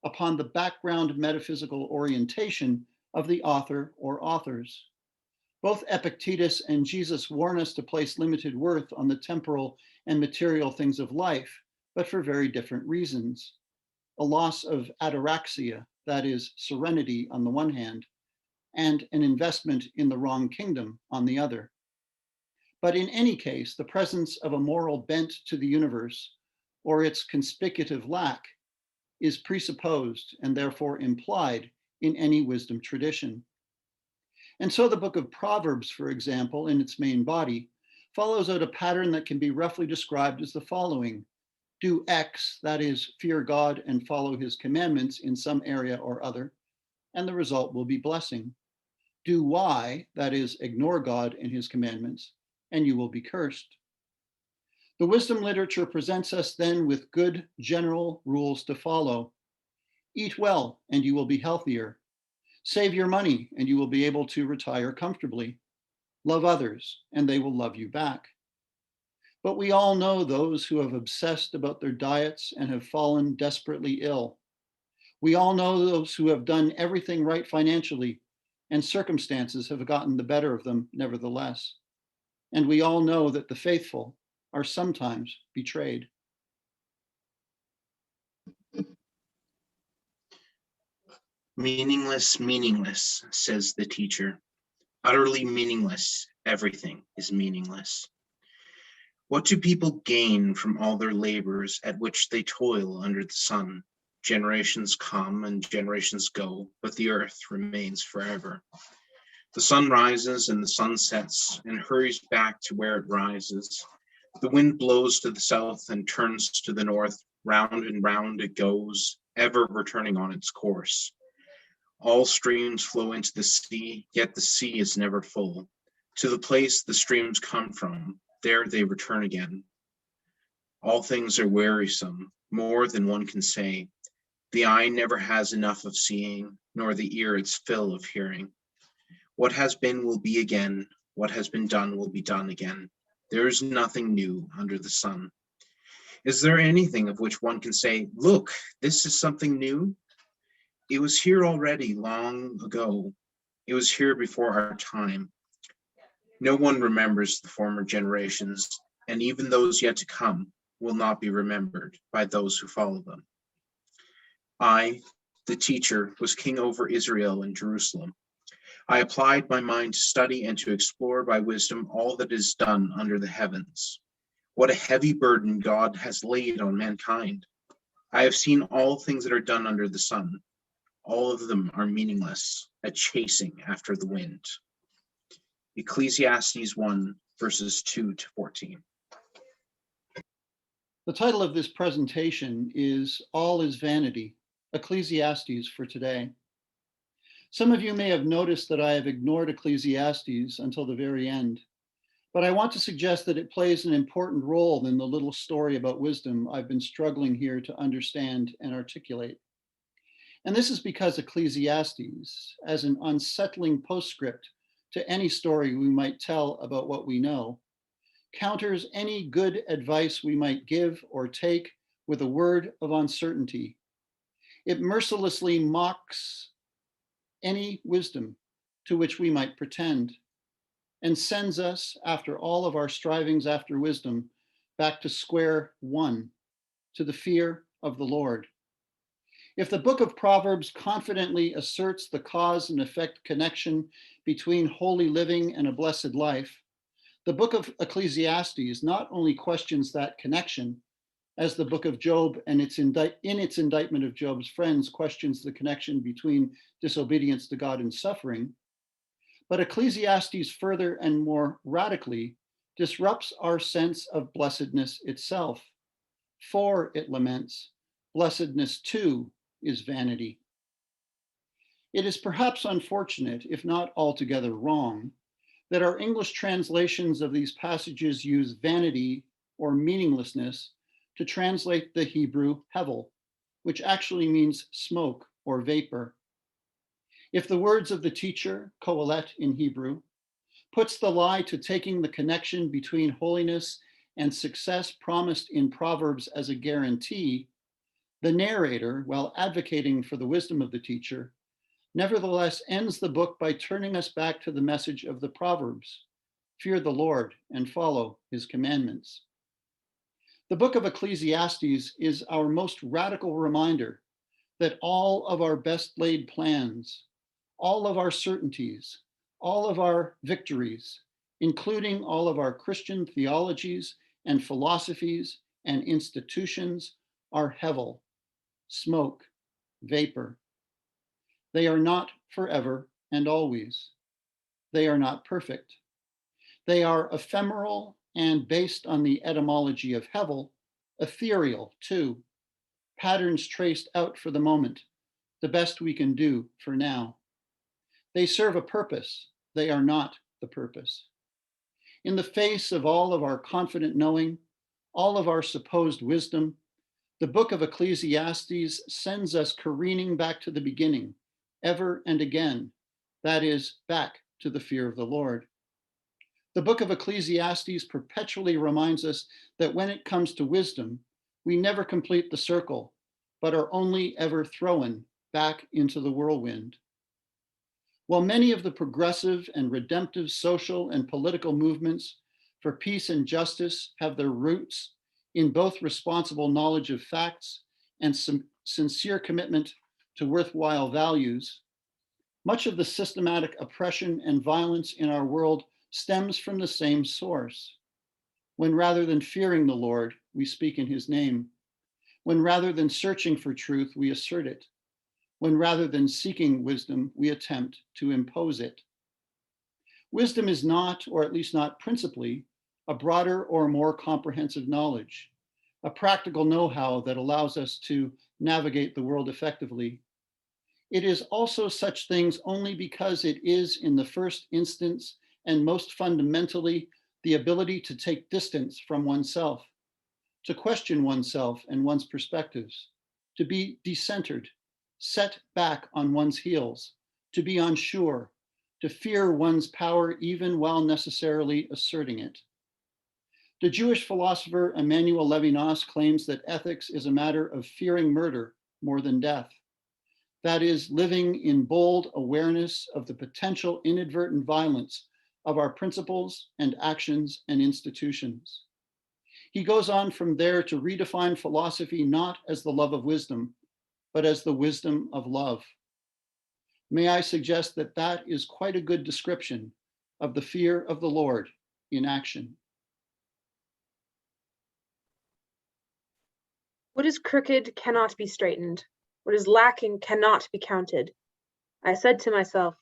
upon the background metaphysical orientation of the author or authors. Both Epictetus and Jesus warn us to place limited worth on the temporal and material things of life, but for very different reasons. A loss of ataraxia, that is, serenity on the one hand, and an investment in the wrong kingdom on the other. But in any case, the presence of a moral bent to the universe, or its conspicuous lack, is presupposed and therefore implied in any wisdom tradition. And so the book of Proverbs, for example, in its main body, follows out a pattern that can be roughly described as the following. Do X, that is, fear God and follow his commandments in some area or other, and the result will be blessing. Do Y, that is, ignore God and his commandments, and you will be cursed. The wisdom literature presents us then with good general rules to follow. Eat well, and you will be healthier. Save your money, and you will be able to retire comfortably. Love others, and they will love you back. But we all know those who have obsessed about their diets and have fallen desperately ill. We all know those who have done everything right financially, and circumstances have gotten the better of them nevertheless. And we all know that the faithful are sometimes betrayed. Meaningless, meaningless, says the teacher. Utterly meaningless, everything is meaningless. What do people gain from all their labors at which they toil under the sun? Generations come and generations go, but the earth remains forever. The sun rises and the sun sets and hurries back to where it rises. The wind blows to the south and turns to the north. Round and round it goes, ever returning on its course. All streams flow into the sea, yet the sea is never full. To the place the streams come from, there they return again. All things are wearisome, more than one can say. The eye never has enough of seeing, nor the ear its fill of hearing. What has been will be again, what has been done will be done again. There is nothing new under the sun. Is there anything of which one can say, look, this is something new? It was here already long ago. It was here before our time. No one remembers the former generations, and even those yet to come will not be remembered by those who follow them. I, the teacher, was king over Israel and Jerusalem. I applied my mind to study and to explore by wisdom all that is done under the heavens. What a heavy burden God has laid on mankind. I have seen all things that are done under the sun. All of them are meaningless, a chasing after the wind. Ecclesiastes 1, verses 2 to 14. The title of this presentation is All is Vanity, Ecclesiastes for Today. Some of you may have noticed that I have ignored Ecclesiastes until the very end, but I want to suggest that it plays an important role in the little story about wisdom I've been struggling here to understand and articulate. And this is because Ecclesiastes, as an unsettling postscript to any story we might tell about what we know, counters any good advice we might give or take with a word of uncertainty. It mercilessly mocks any wisdom to which we might pretend, and sends us, after all of our strivings after wisdom, back to square one, to the fear of the Lord. If the book of Proverbs confidently asserts the cause and effect connection between holy living and a blessed life, the book of Ecclesiastes not only questions that connection, as the book of Job and in its indictment of Job's friends questions the connection between disobedience to God and suffering, but Ecclesiastes further and more radically disrupts our sense of blessedness itself. For, it laments, blessedness too is vanity. It is perhaps unfortunate, if not altogether wrong, that our English translations of these passages use vanity or meaninglessness to translate the Hebrew hevel, which actually means smoke or vapor. If the words of the teacher, kohelet in Hebrew, puts the lie to taking the connection between holiness and success promised in Proverbs as a guarantee, The narrator, while advocating for the wisdom of the teacher, nevertheless ends the book by turning us back to the message of the Proverbs: fear the Lord and follow his commandments. The book of Ecclesiastes is our most radical reminder that all of our best laid plans, all of our certainties, all of our victories, including all of our Christian theologies and philosophies and institutions, are hevel, smoke, vapor. They are not forever and always. They are not perfect. They are ephemeral and, based on the etymology of hevel, ethereal too, patterns traced out for the moment, the best we can do for now. They serve a purpose. They are not the purpose. In the face of all of our confident knowing, all of our supposed wisdom, the book of Ecclesiastes sends us careening back to the beginning, ever and again, that is, back to the fear of the Lord. The book of Ecclesiastes perpetually reminds us that when it comes to wisdom, we never complete the circle, but are only ever thrown back into the whirlwind. While many of the progressive and redemptive social and political movements for peace and justice have their roots in both responsible knowledge of facts and sincere commitment to worthwhile values, much of the systematic oppression and violence in our world stems from the same source. When rather than fearing the Lord, we speak in his name. When rather than searching for truth, we assert it. When rather than seeking wisdom, we attempt to impose it. Wisdom is not, or at least not principally, a broader or more comprehensive knowledge, a practical know-how that allows us to navigate the world effectively. It is also such things only because it is, in the first instance and most fundamentally, the ability to take distance from oneself, to question oneself and one's perspectives, to be decentered, set back on one's heels, to be unsure, to fear one's power even while necessarily asserting it. The Jewish philosopher Emmanuel Levinas claims that ethics is a matter of fearing murder more than death. That is, living in bold awareness of the potential inadvertent violence of our principles and actions and institutions. He goes on from there to redefine philosophy not as the love of wisdom, but as the wisdom of love. May I suggest that that is quite a good description of the fear of the Lord in action. What is crooked cannot be straightened. What is lacking cannot be counted. I said to myself,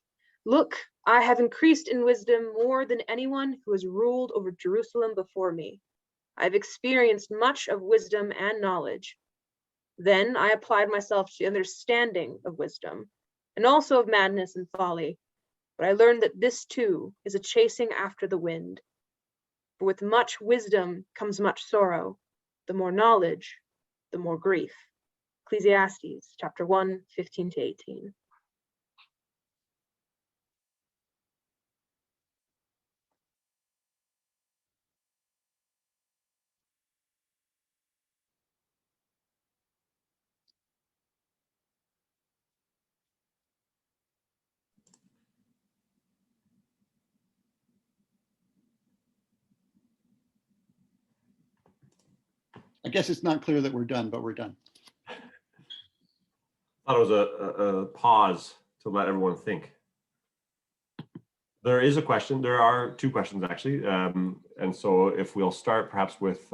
look, I have increased in wisdom more than anyone who has ruled over Jerusalem before me. I have experienced much of wisdom and knowledge. Then I applied myself to the understanding of wisdom, and also of madness and folly. But I learned that this too is a chasing after the wind. For with much wisdom comes much sorrow. The more knowledge, the more grief. Ecclesiastes chapter 1, 15-18. I guess it's not clear that we're done, but we're done. I thought it was a pause to let everyone think. There is a question. There are two questions actually. And so if we'll start perhaps with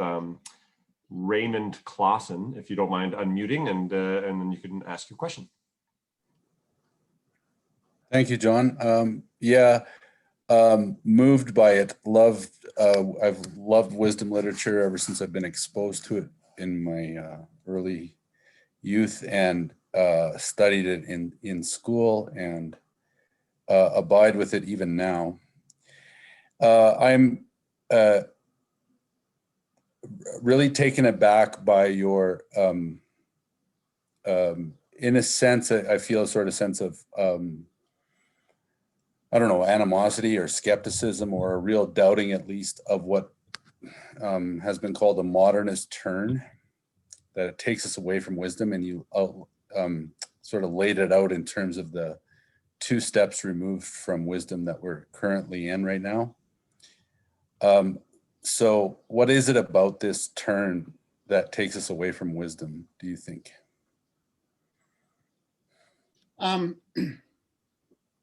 Raymond Clausen, if you don't mind unmuting, and then you can ask your question. Thank you, John. Moved by it. I've loved wisdom literature ever since I've been exposed to it in my early youth, and studied it in school, and abide with it even now. I'm really taken aback by your, in a sense, I feel a sort of sense of, I don't know, animosity or skepticism, or a real doubting, at least, of what has been called a modernist turn that it takes us away from wisdom, and you sort of laid it out in terms of the 2 steps removed from wisdom that we're currently in right now. So what is it about this turn that takes us away from wisdom, do you think?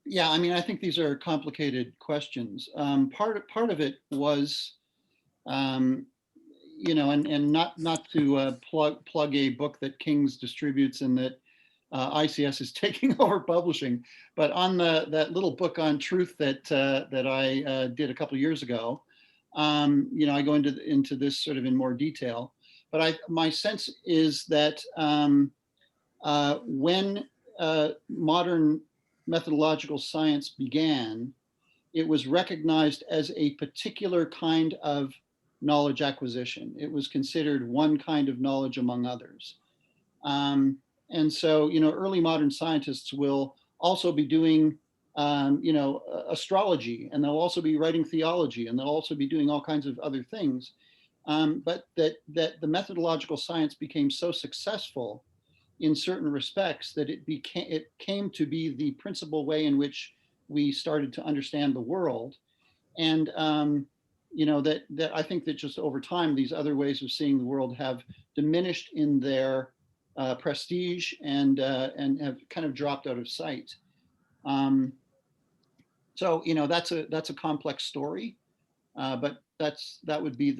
Yeah, I mean, I think these are complicated questions. Part of it was, you know, and not to plug a book that King's distributes and that ICS is taking over publishing, but on that little book on truth that I did a couple of years ago, you know, I go into this sort of in more detail. But my sense is that when modern methodological science began, it was recognized as a particular kind of knowledge acquisition. It was considered one kind of knowledge among others. And so, you know, early modern scientists will also be doing, you know, astrology, and they'll also be writing theology, and they'll also be doing all kinds of other things. But that the methodological science became so successful in certain respects that it came to be the principal way in which we started to understand the world. And you know, that I think that just over time, these other ways of seeing the world have diminished in their prestige and have kind of dropped out of sight. So, you know, that's a complex story, but that would be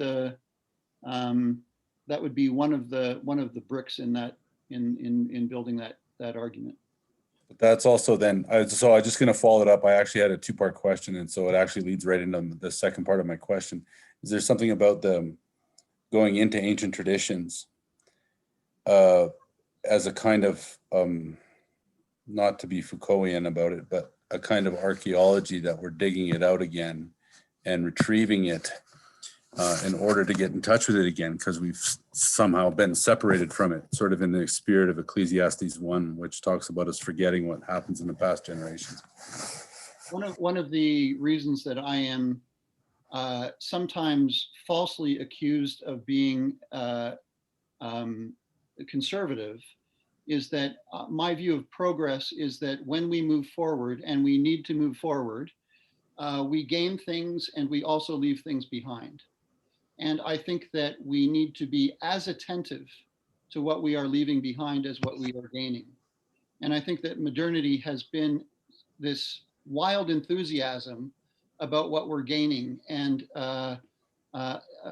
one of the bricks in that in building that argument. But that's also then, so I'm just going to follow it up. I actually had a 2-part question, and so it actually leads right into the second part of my question. Is there something about the going into ancient traditions as a kind of, not to be Foucaultian about it, but a kind of archaeology that we're digging it out again and retrieving it in order to get in touch with it again, because we've somehow been separated from it, sort of in the spirit of Ecclesiastes 1, which talks about us forgetting what happens in the past generations. One of the reasons that I am sometimes falsely accused of being conservative is that my view of progress is that when we move forward, and we need to move forward, we gain things and we also leave things behind. And I think that we need to be as attentive to what we are leaving behind as what we are gaining. And I think that modernity has been this wild enthusiasm about what we're gaining, and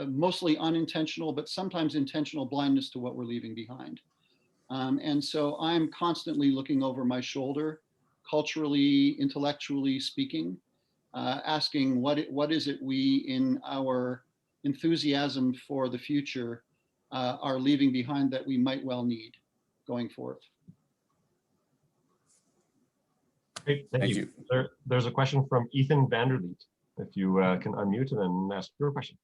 mostly unintentional, but sometimes intentional blindness to what we're leaving behind. And so I'm constantly looking over my shoulder, culturally, intellectually speaking, asking what is it we, in our enthusiasm for the future, are leaving behind that we might well need going forth. Great, thank you. There's a question from Ethan Vanderleet. If you can unmute and then ask your question.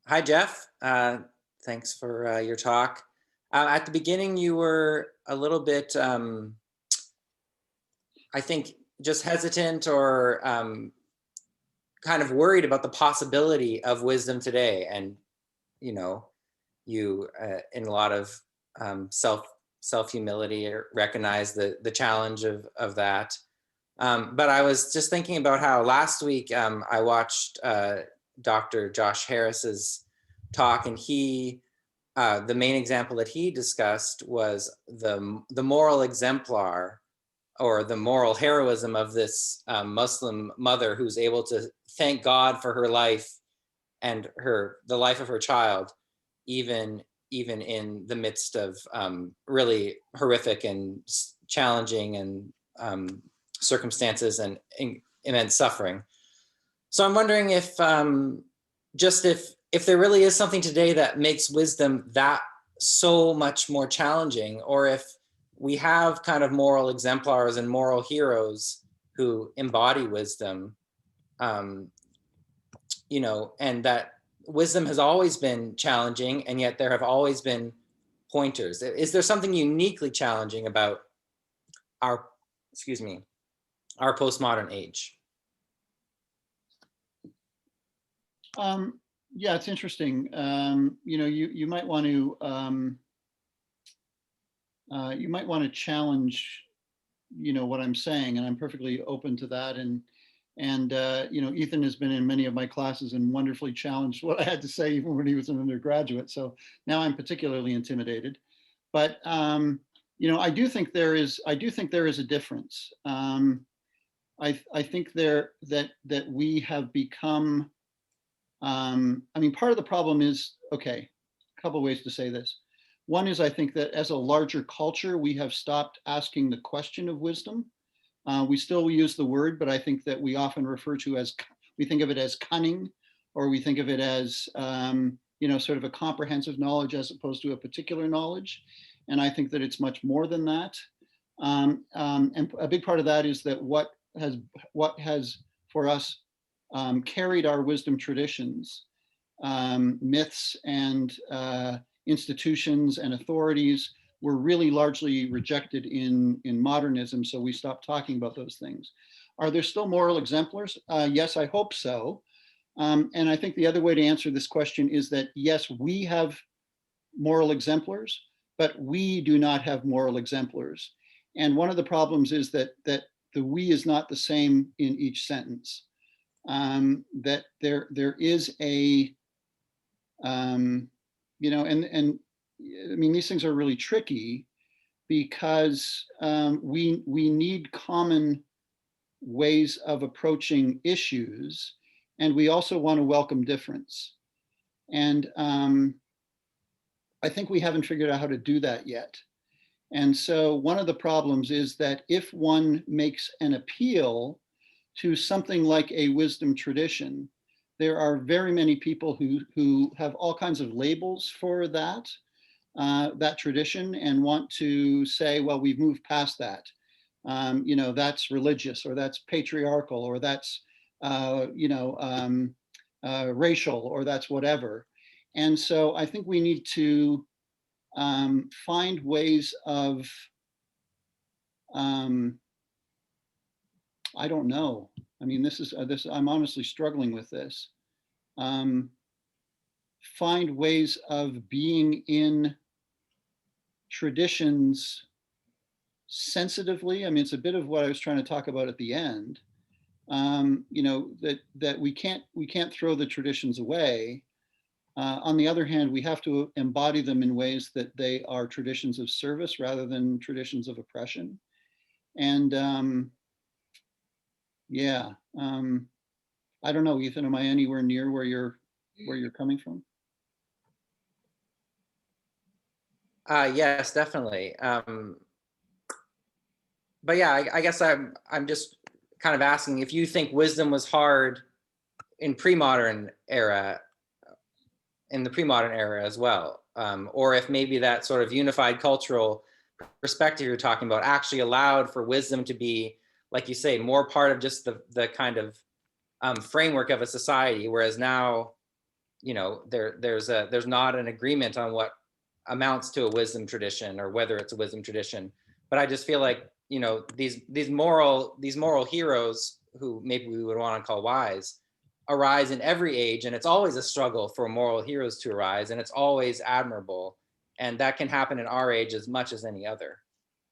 Hi, Jeff. Thanks for your talk. At the beginning, you were a little bit, I think, just hesitant or kind of worried about the possibility of wisdom today. And, you know, you, in a lot of self-humility, recognize the challenge of that. But I was just thinking about how last week I watched Dr. Josh Harris's talk, and he, the main example that he discussed was the moral exemplar, or the moral heroism of this Muslim mother who's able to thank God for her life and the life of her child, even in the midst of really horrific and challenging and circumstances and immense suffering. So I'm wondering if if there really is something today that makes wisdom that so much more challenging, or if we have kind of moral exemplars and moral heroes who embody wisdom, you know, and that wisdom has always been challenging, and yet there have always been pointers. Is there something uniquely challenging about our postmodern age? Yeah, it's interesting. You might want to challenge, what I'm saying, and I'm perfectly open to that. And Ethan has been in many of my classes and wonderfully challenged what I had to say even when he was an undergraduate. So now I'm particularly intimidated. But I do think there is a difference. I think that we have become. Part of the problem is, okay, a couple ways to say this. One is I think that as a larger culture, we have stopped asking the question of wisdom. We still use the word, but I think that we often we think of it as cunning, or we think of it as, sort of a comprehensive knowledge as opposed to a particular knowledge. And I think that it's much more than that. And a big part of that is that what has for us carried our wisdom traditions, myths and institutions and authorities were really largely rejected in modernism, so we stopped talking about those things. Are there still moral exemplars? Yes, I hope so. And I think the other way to answer this question is that, yes, we have moral exemplars, but we do not have moral exemplars. And one of the problems is that the we is not the same in each sentence. That there is a, these things are really tricky because we need common ways of approaching issues, and we also want to welcome difference. And I think we haven't figured out how to do that yet. And so one of the problems is that if one makes an appeal to something like a wisdom tradition, there are very many people who have all kinds of labels for that tradition and want to say, well, we've moved past that. That's religious, or that's patriarchal, or that's racial, or that's whatever. And so I think we need to find ways of, I don't know. I'm honestly struggling with this. Find ways of being in traditions sensitively. It's a bit of what I was trying to talk about at the end. That we can't throw the traditions away. On the other hand, we have to embody them in ways that they are traditions of service rather than traditions of oppression. And I don't know, Ethan, am I anywhere near where you're coming from? Yes, definitely. But yeah, I guess I'm just kind of asking if you think wisdom was hard in the pre-modern era as well, or if maybe that sort of unified cultural perspective you're talking about actually allowed for wisdom to be, like you say, more part of just the kind of framework of a society, whereas now, there's not an agreement on what amounts to a wisdom tradition or whether it's a wisdom tradition. But I just feel like, these moral heroes, who maybe we would want to call wise, arise in every age, and it's always a struggle for moral heroes to arise, and it's always admirable, and that can happen in our age as much as any other.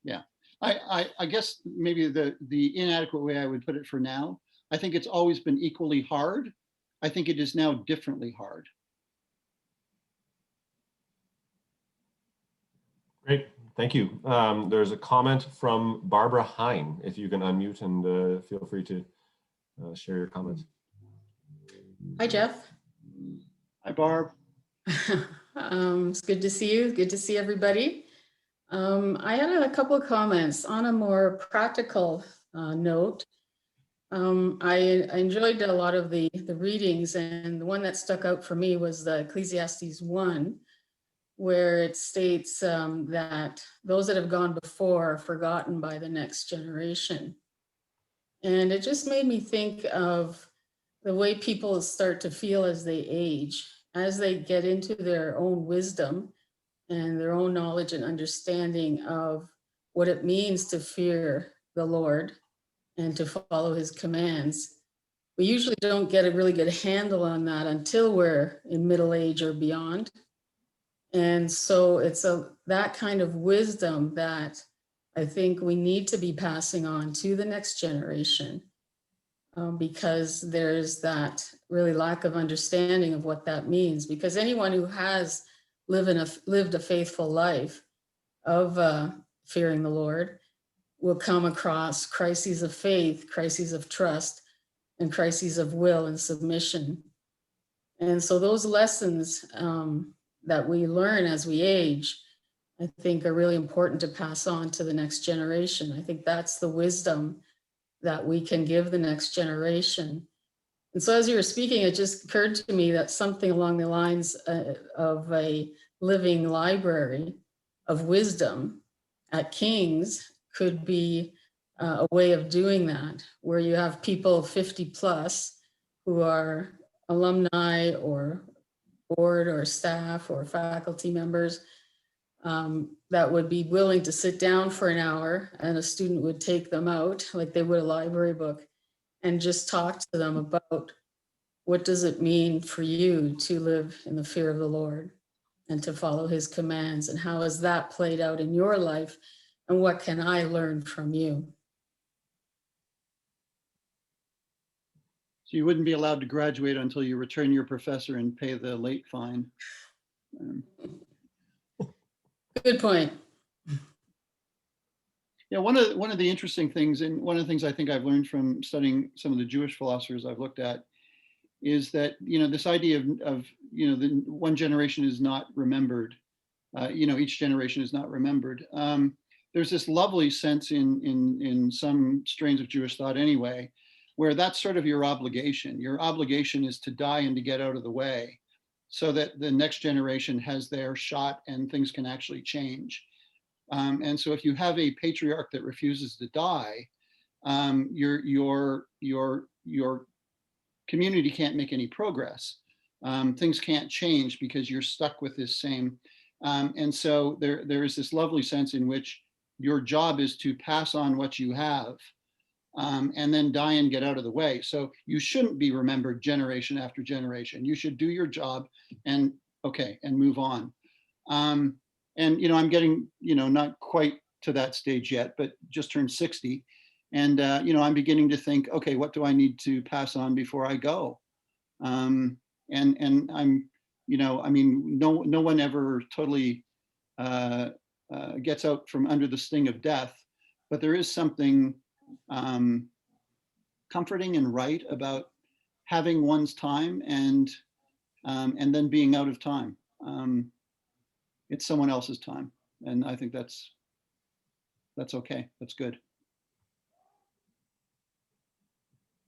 Yeah, I guess maybe the inadequate way I would put it for now, I think it's always been equally hard. I think it is now differently hard. Great, thank you. There's a comment from Barbara Heinen. If you can unmute and feel free to share your comments. Hi, Jeff. Hi, Barb. It's good to see you. Good to see everybody. I had a couple of comments on a more practical note. I enjoyed a lot of the readings, and the one that stuck out for me was the Ecclesiastes 1, where it states that those that have gone before are forgotten by the next generation. And it just made me think of the way people start to feel as they age, as they get into their own wisdom and their own knowledge and understanding of what it means to fear the Lord and to follow his commands. we usually don't get a really good handle on that until we're in middle age or beyond. And so it's that kind of wisdom that I think we need to be passing on to the next generation, because there's that really lack of understanding of what that means. Because anyone who has lived a faithful life of fearing the Lord will come across crises of faith, crises of trust, and crises of will and submission. And so those lessons that we learn as we age, I think are really important to pass on to the next generation. I think that's the wisdom that we can give the next generation. And so as you were speaking, it just occurred to me that something along the lines of a living library of wisdom at King's could be a way of doing that, where you have people 50 plus who are alumni or board or staff or faculty members that would be willing to sit down for an hour, and a student would take them out like they would a library book and just talk to them about what does it mean for you to live in the fear of the Lord and to follow his commands, and how has that played out in your life, and what can I learn from you? So you wouldn't be allowed to graduate until you return your professor and pay the late fine. Good point. Yeah, one of the interesting things, and one of the things I think I've learned from studying some of the Jewish philosophers I've looked at, is that, this idea of the one generation is not remembered, each generation is not remembered. There's this lovely sense in some strains of Jewish thought anyway, where that's sort of your obligation. Your obligation is to die and to get out of the way so that the next generation has their shot and things can actually change. And so if you have a patriarch that refuses to die, your community can't make any progress. Things can't change because you're stuck with this same. And so there is this lovely sense in which your job is to pass on what you have, and then die and get out of the way. So you shouldn't be remembered generation after generation. You should do your job and move on. And I'm getting, not quite to that stage yet, but just turned 60. And I'm beginning to think, okay, what do I need to pass on before I go? And I'm, no one ever totally gets out from under the sting of death, but there is something comforting and right about having one's time and then being out of time. It's someone else's time, and I think that's okay. That's good.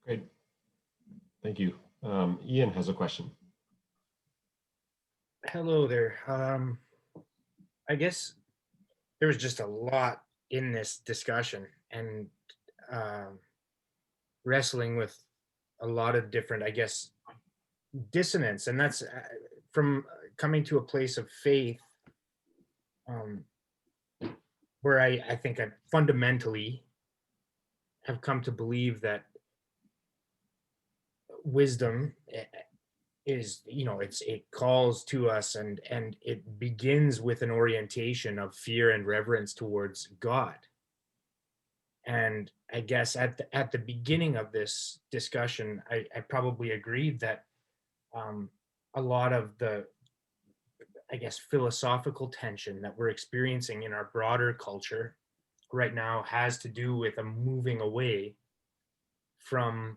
Great. Thank you. Ian has a question. Hello there. I guess there was just a lot in this discussion, and wrestling with a lot of different, dissonance. And that's from coming to a place of faith, where I think I fundamentally have come to believe that wisdom is, it calls to us, and it begins with an orientation of fear and reverence towards God. And I guess at the beginning of this discussion, I probably agreed that a lot of the, philosophical tension that we're experiencing in our broader culture right now has to do with a moving away from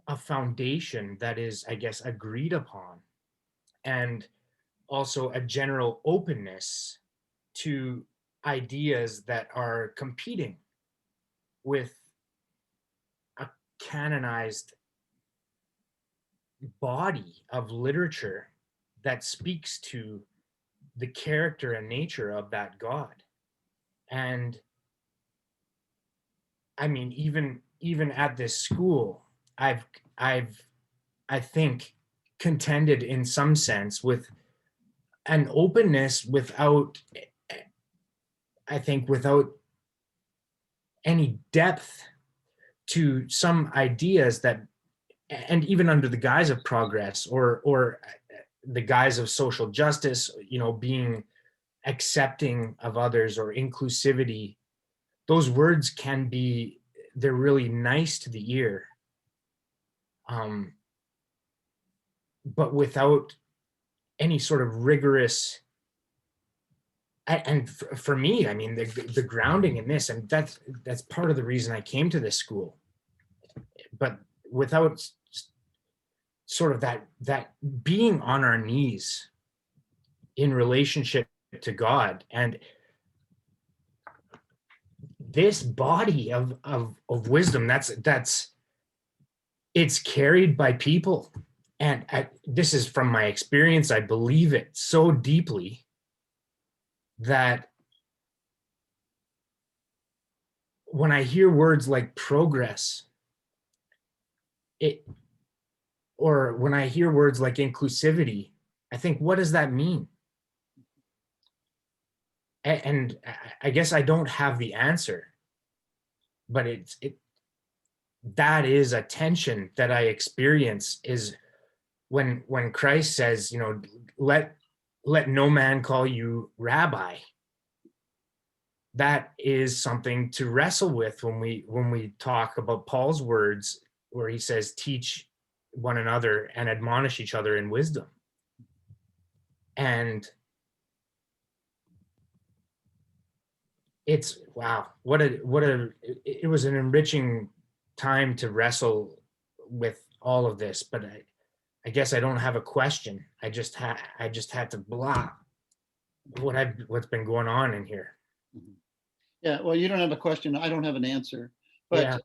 a foundation that is, agreed upon, and also a general openness to ideas that are competing with a canonized body of literature that speaks to the character and nature of that God. And I mean, even at this school, I've I think contended in some sense with an openness without any depth to some ideas that, and even under the guise of progress or the guise of social justice, being accepting of others or inclusivity, those words they're really nice to the ear. But without any sort of rigorous, and for me, I mean, the grounding in this, and that's part of the reason I came to this school. But without sort of that being on our knees in relationship to God, and this body of wisdom, it's carried by people. And this is from my experience. I believe it so deeply that when I hear words like progress, or when I hear words like inclusivity, I think, what does that mean? And I guess I don't have the answer, but that is a tension that I experience, is when Christ says, let no man call you rabbi. That is something to wrestle with when we talk about Paul's words, where he says, teach one another and admonish each other in wisdom. And it's, wow, it was an enriching time to wrestle with all of this. But I guess I don't have a question. I just had to blah what's been going on in here. Yeah, well, you don't have a question. I don't have an answer. But Yeah.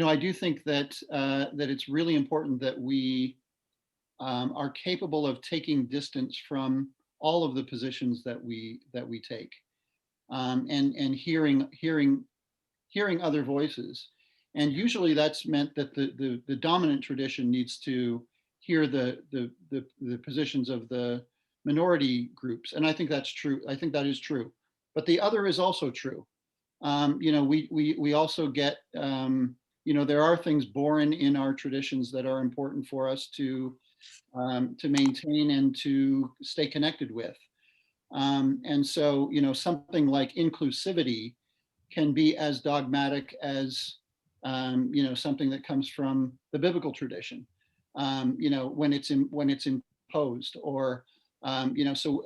I do think that that it's really important that we are capable of taking distance from all of the positions that we take, and hearing other voices. And usually that's meant that the dominant tradition needs to hear the positions of the minority groups. And I think that's true. I think that is true. But the other is also true. We also get, there are things born in our traditions that are important for us to maintain and to stay connected with. And so, something like inclusivity can be as dogmatic as, something that comes from the biblical tradition, when it's imposed, or, so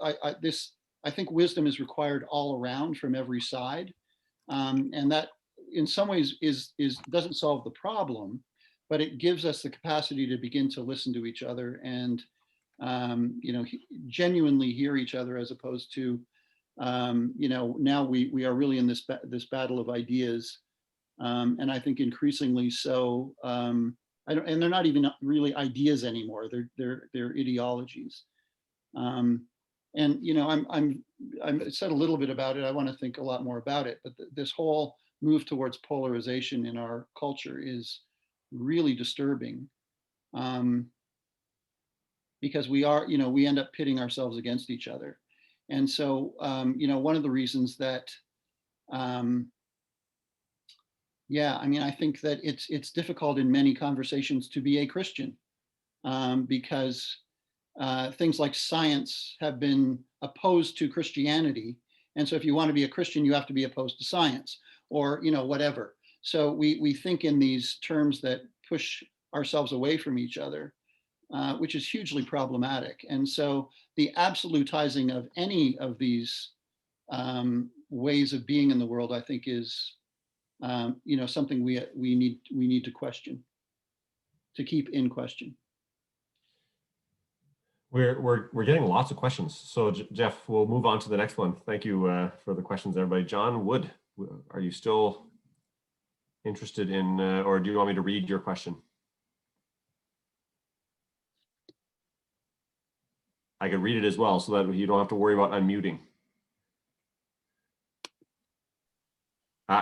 I think wisdom is required all around from every side. And that in some ways doesn't solve the problem, but it gives us the capacity to begin to listen to each other and, genuinely hear each other, as opposed to, now we are really in this battle of ideas. And I think increasingly so, and they're not even really ideas anymore. They're ideologies. And I said a little bit about it. I want to think a lot more about it. But this whole move towards polarization in our culture is really disturbing, because we end up pitting ourselves against each other. And so, one of the reasons that, I think that it's difficult in many conversations to be a Christian, because things like science have been opposed to Christianity. And so if you want to be a Christian, you have to be opposed to science, or, whatever. So we think in these terms that push ourselves away from each other, which is hugely problematic. And so the absolutizing of any of these ways of being in the world, I think, is something we need to question, to keep in question. We're getting lots of questions. So Jeff, we'll move on to the next one. Thank you for the questions, everybody. John Wood, are you still interested in, or do you want me to read your question? I can read it as well, so that you don't have to worry about unmuting.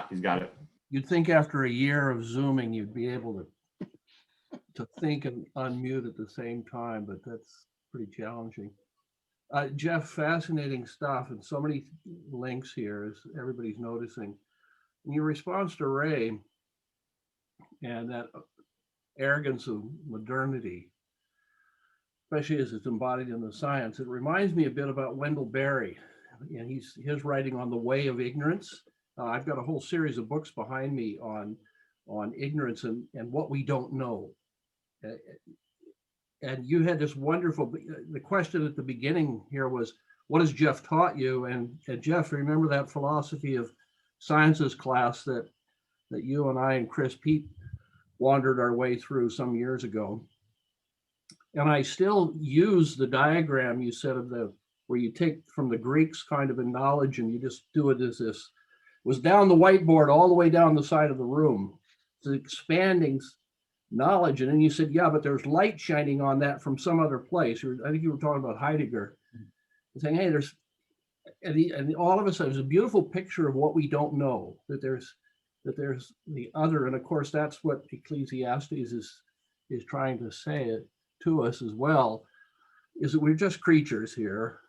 He's got it. You'd think after a year of Zooming, you'd be able to think and unmute at the same time, but that's pretty challenging. Jeff, fascinating stuff, and so many links here, as everybody's noticing. In your response to Ray, and that arrogance of modernity, especially as it's embodied in the science. It reminds me a bit about Wendell Berry, and his writing on the way of ignorance. I've got a whole series of books behind me on ignorance and what we don't know. And you had this wonderful, the question at the beginning here was, what has Jeff taught you? And Jeff, remember that philosophy of sciences class that you and I and Chris Pete wandered our way through some years ago. And I still use the diagram you said of where you take from the Greeks kind of a knowledge and you just do it as this, was down the whiteboard all the way down the side of the room. It's expanding knowledge. And then you said, yeah, but there's light shining on that from some other place. I think you were talking about Heidegger, saying, hey, and all of us, there's a beautiful picture of what we don't know, that there's the other. And of course, that's what Ecclesiastes is trying to say it to us as well, is that we're just creatures here.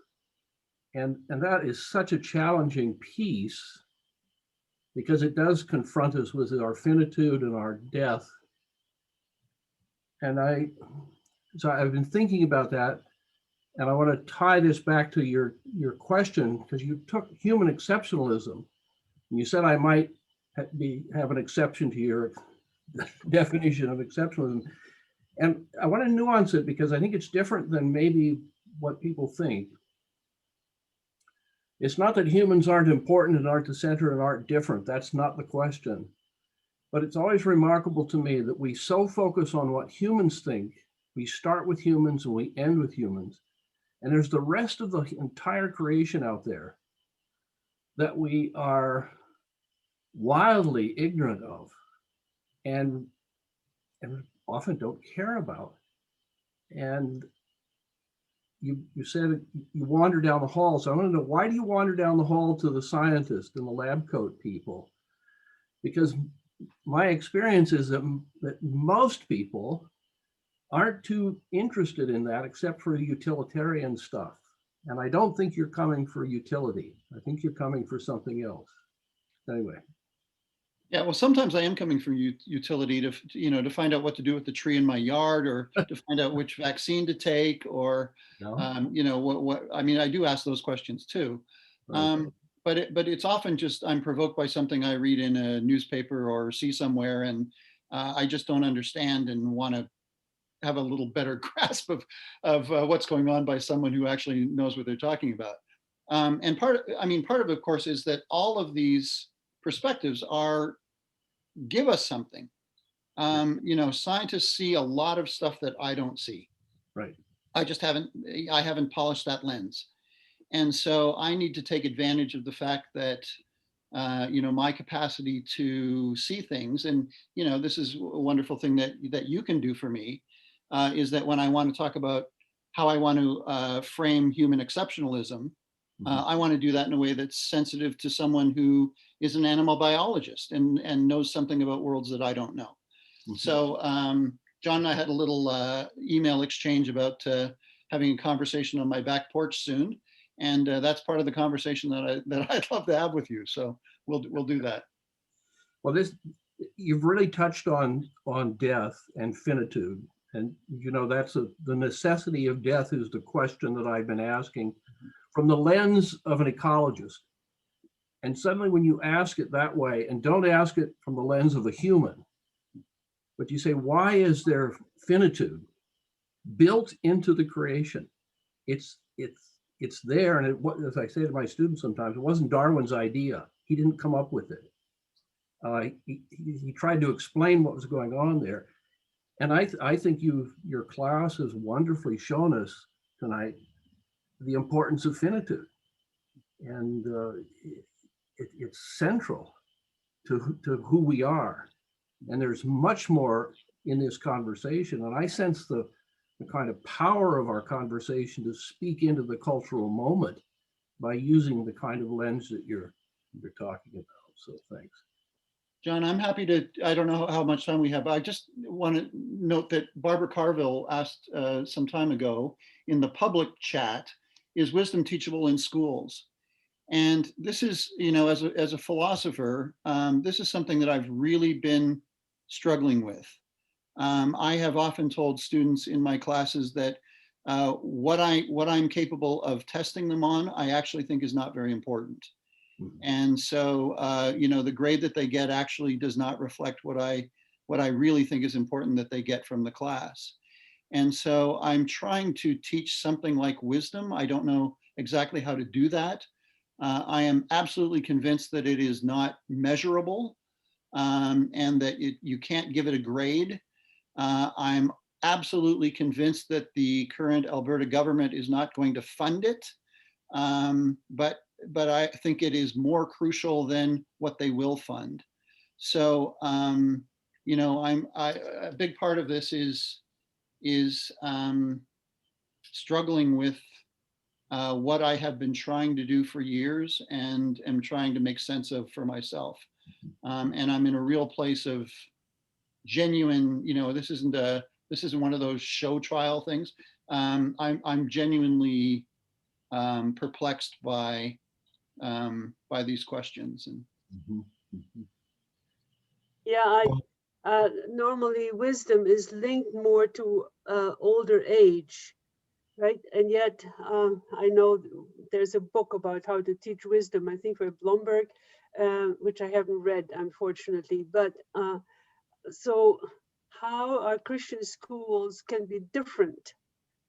And that is such a challenging piece, because it does confront us with our finitude and our death. And so I've been thinking about that, and I want to tie this back to your question, because you took human exceptionalism, and you said I might have an exception to your definition of exceptionalism. And I want to nuance it, because I think it's different than maybe what people think. It's not that humans aren't important and aren't the center and aren't different. That's not the question. But it's always remarkable to me that we so focus on what humans think. We start with humans and we end with humans. And there's the rest of the entire creation out there that we are wildly ignorant of and often don't care about. And you said you wander down the hall. So I want to know, why do you wander down the hall to the scientist and the lab coat people? Because my experience is that most people aren't too interested in that, except for utilitarian stuff. And I don't think you're coming for utility. I think you're coming for something else. Anyway. Yeah, well, sometimes I am coming for utility to find out what to do with the tree in my yard, or to find out which vaccine to take, or what I mean, I do ask those questions too. But it's often just I'm provoked by something I read in a newspaper or see somewhere, and I just don't understand and want to have a little better grasp of what's going on by someone who actually knows what they're talking about. And part of it, of course, is that all of these perspectives give us something. Scientists see a lot of stuff that I don't see. Right. I haven't polished that lens. And so I need to take advantage of the fact that, my capacity to see things, and, this is a wonderful thing that you can do for me, is that when I want to talk about how I want to frame human exceptionalism, I want to do that in a way that's sensitive to someone who is an animal biologist and knows something about worlds that I don't know. So John and I had a little email exchange about having a conversation on my back porch soon. And that's part of the conversation that I'd love to have with you. So we'll do that. Well, you've really touched on death and finitude. And, that's the necessity of death is the question that I've been asking from the lens of an ecologist. And suddenly when you ask it that way, and don't ask it from the lens of a human, but you say, why is there finitude built into the creation? It's there. And as I say to my students sometimes, it wasn't Darwin's idea. He didn't come up with it. He tried to explain what was going on there. And I think your class has wonderfully shown us tonight the importance of finitude. And it's central to who we are. And there's much more in this conversation. And I sense the kind of power of our conversation to speak into the cultural moment by using the kind of lens that you're talking about. So thanks. John, I'm happy to, I don't know how much time we have, but I just want to note that Barbara Carville asked some time ago in the public chat, is wisdom teachable in schools? And this is, as a philosopher, this is something that I've really been struggling with. I have often told students in my classes that what I'm capable of testing them on, I actually think is not very important. And so, the grade that they get actually does not reflect what I really think is important that they get from the class. And so I'm trying to teach something like wisdom. I don't know exactly how to do that. I am absolutely convinced that it is not measurable, and that you can't give it a grade. I'm absolutely convinced that the current Alberta government is not going to fund it, but I think it is more crucial than what they will fund. So, a big part of this is struggling with what I have been trying to do for years and am trying to make sense of for myself. And I'm in a real place of genuine, this isn't one of those show trial things. I'm genuinely perplexed by these questions. And yeah, normally wisdom is linked more to older age, right? And yet I know there's a book about how to teach wisdom, I think for Blomberg, which I haven't read, unfortunately. But so how our Christian schools can be different,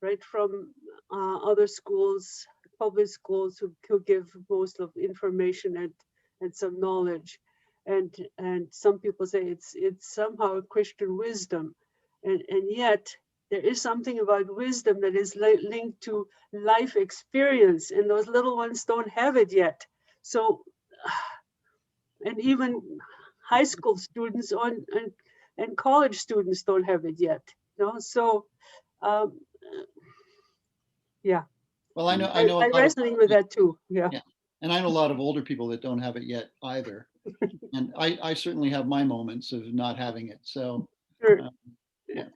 right, from other schools, public schools who give most of information and some knowledge. And some people say it's somehow Christian wisdom. And yet there is something about wisdom that is linked to life experience, and those little ones don't have it yet. So, and even high school students and college students don't have it yet. So yeah. Well, I know I resonate with that too. Yeah. And I know a lot of older people that don't have it yet either. And I certainly have my moments of not having it. So, sure. Yeah.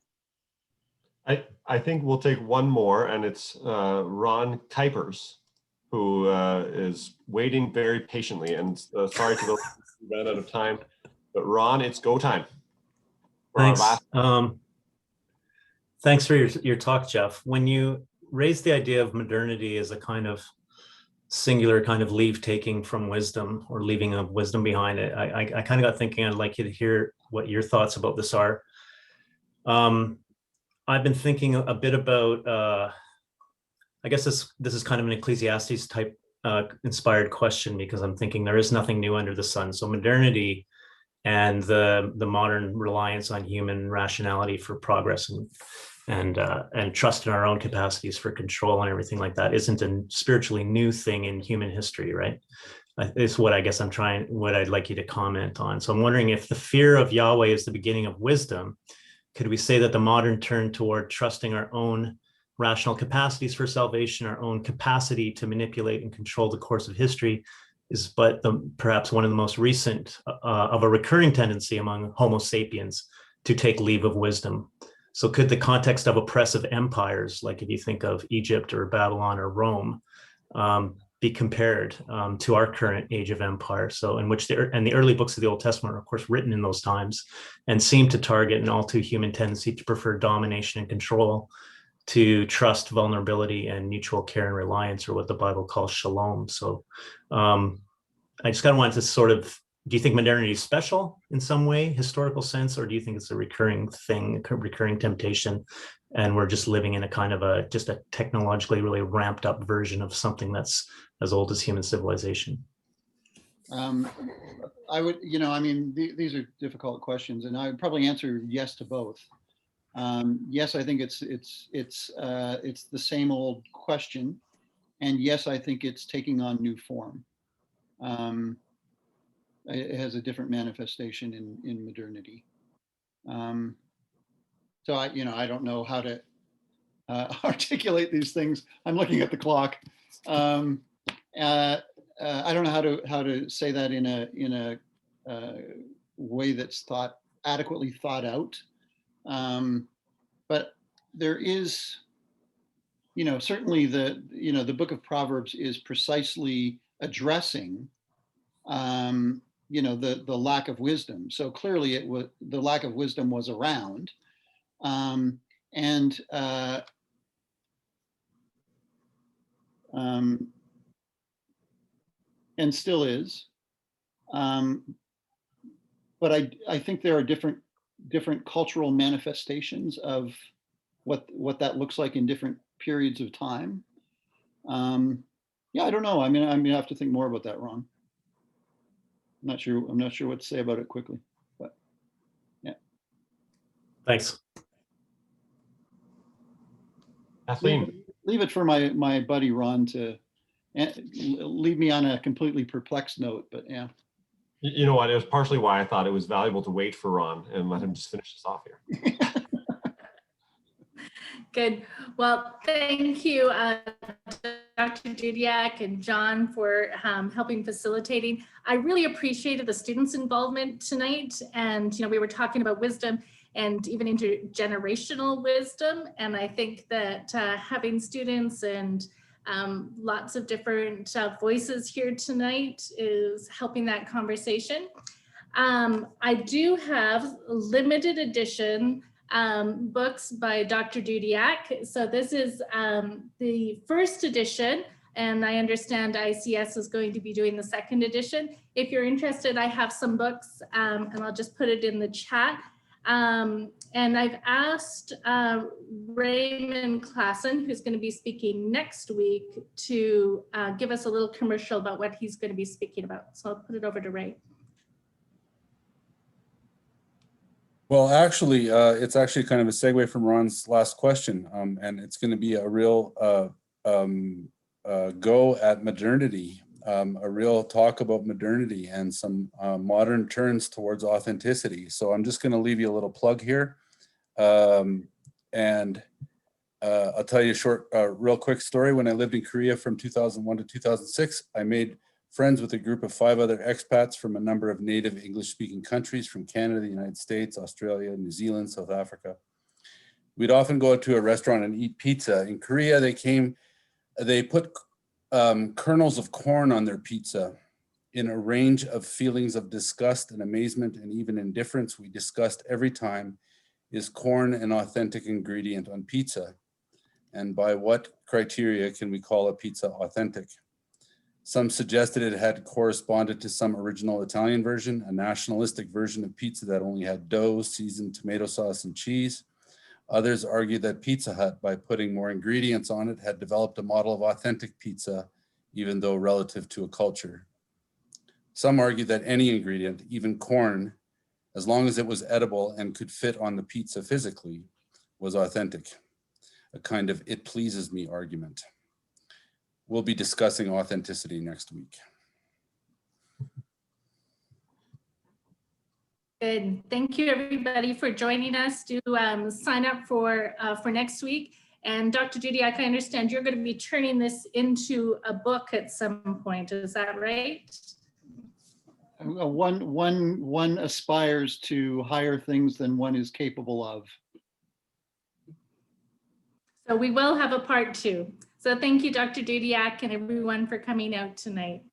I think we'll take one more, and it's Ron Kuipers, who is waiting very patiently. And sorry to those who ran out of time, but Ron, it's go time. Thanks. Thanks for your talk, Jeff. When you raised the idea of modernity as a kind of singular kind of leave taking from wisdom, or leaving of wisdom behind it, I kind of got thinking I'd like you to hear what your thoughts about this are. I've been thinking a bit about, I guess this is kind of an Ecclesiastes type inspired question, because I'm thinking there is nothing new under the sun. So modernity and the modern reliance on human rationality for progress and trust in our own capacities for control and everything like that isn't a spiritually new thing in human history, right? It's what I guess what I'd like you to comment on. So I'm wondering, if the fear of Yahweh is the beginning of wisdom, could we say that the modern turn toward trusting our own rational capacities for salvation, our own capacity to manipulate and control the course of history, is but perhaps one of the most recent of a recurring tendency among Homo sapiens to take leave of wisdom? So could the context of oppressive empires, like if you think of Egypt or Babylon or Rome, be compared to our current age of empire? So in which the early books of the Old Testament are of course written in those times, and seem to target an all too human tendency to prefer domination and control to trust, vulnerability, and mutual care and reliance, or what the Bible calls shalom. So I just kind of wanted to sort of, do you think modernity is special in some way, historical sense, or do you think it's a recurring thing, a recurring temptation, and we're just living in a kind of just a technologically really ramped up version of something that's as old as human civilization? I would, these are difficult questions, and I would probably answer yes to both. Yes, I think it's the same old question, and yes, I think it's taking on new form. It has a different manifestation in modernity. So I don't know how to articulate these things. I'm looking at the clock. I don't know how to say that in a way that's adequately thought out. But there is, certainly the book of Proverbs is precisely addressing you know, the lack of wisdom. So clearly it was, the lack of wisdom was around. And still is. But I think there are different cultural manifestations of what that looks like in different periods of time. Yeah, I don't know. I mean, I have to think more about that, Ron. I'm not sure what to say about it quickly, but yeah. Thanks. Kathleen. Leave it for my buddy Ron to leave me on a completely perplexed note, but yeah. You know what? It was partially why I thought it was valuable to wait for Ron and let him just finish this off here. Good. Well, thank you, Dr. Dudiak and John, for helping facilitating. I really appreciated the students' involvement tonight. And, you know, we were talking about wisdom and even intergenerational wisdom. And I think that having students and lots of different voices here tonight is helping that conversation. I do have limited edition books by Dr. Dudiak. So this is the first edition, and I understand ICS is going to be doing the second edition. If you're interested, I have some books, and I'll just put it in the chat. And I've asked Raymond Klassen, who's going to be speaking next week, to give us a little commercial about what he's going to be speaking about. So I'll put it over to Ray. Well, actually, it's actually kind of a segue from Ron's last question, and it's going to be a real go at modernity, a real talk about modernity and some modern turns towards authenticity. So I'm just going to leave you a little plug here, and I'll tell you a short, real quick story. When I lived in Korea from 2001 to 2006, I made friends with a group of 5 other expats from a number of native English-speaking countries from Canada, the United States, Australia, New Zealand, South Africa. We'd often go to a restaurant and eat pizza. In Korea, they put kernels of corn on their pizza. In a range of feelings of disgust and amazement and even indifference, we discussed every time, is corn an authentic ingredient on pizza? And by what criteria can we call a pizza authentic? Some suggested it had corresponded to some original Italian version, a nationalistic version of pizza that only had dough, seasoned tomato sauce, and cheese. Others argued that Pizza Hut, by putting more ingredients on it, had developed a model of authentic pizza, even though relative to a culture. Some argued that any ingredient, even corn, as long as it was edible and could fit on the pizza physically, was authentic, a kind of "it pleases me" argument. We'll be discussing authenticity next week. Good. Thank you, everybody, for joining us. Do sign up for next week. And Dr. Dudiak, I understand you're going to be turning this into a book at some point. Is that right? One aspires to higher things than one is capable of. So we will have a part 2. So thank you, Dr. Dudiak, and everyone for coming out tonight.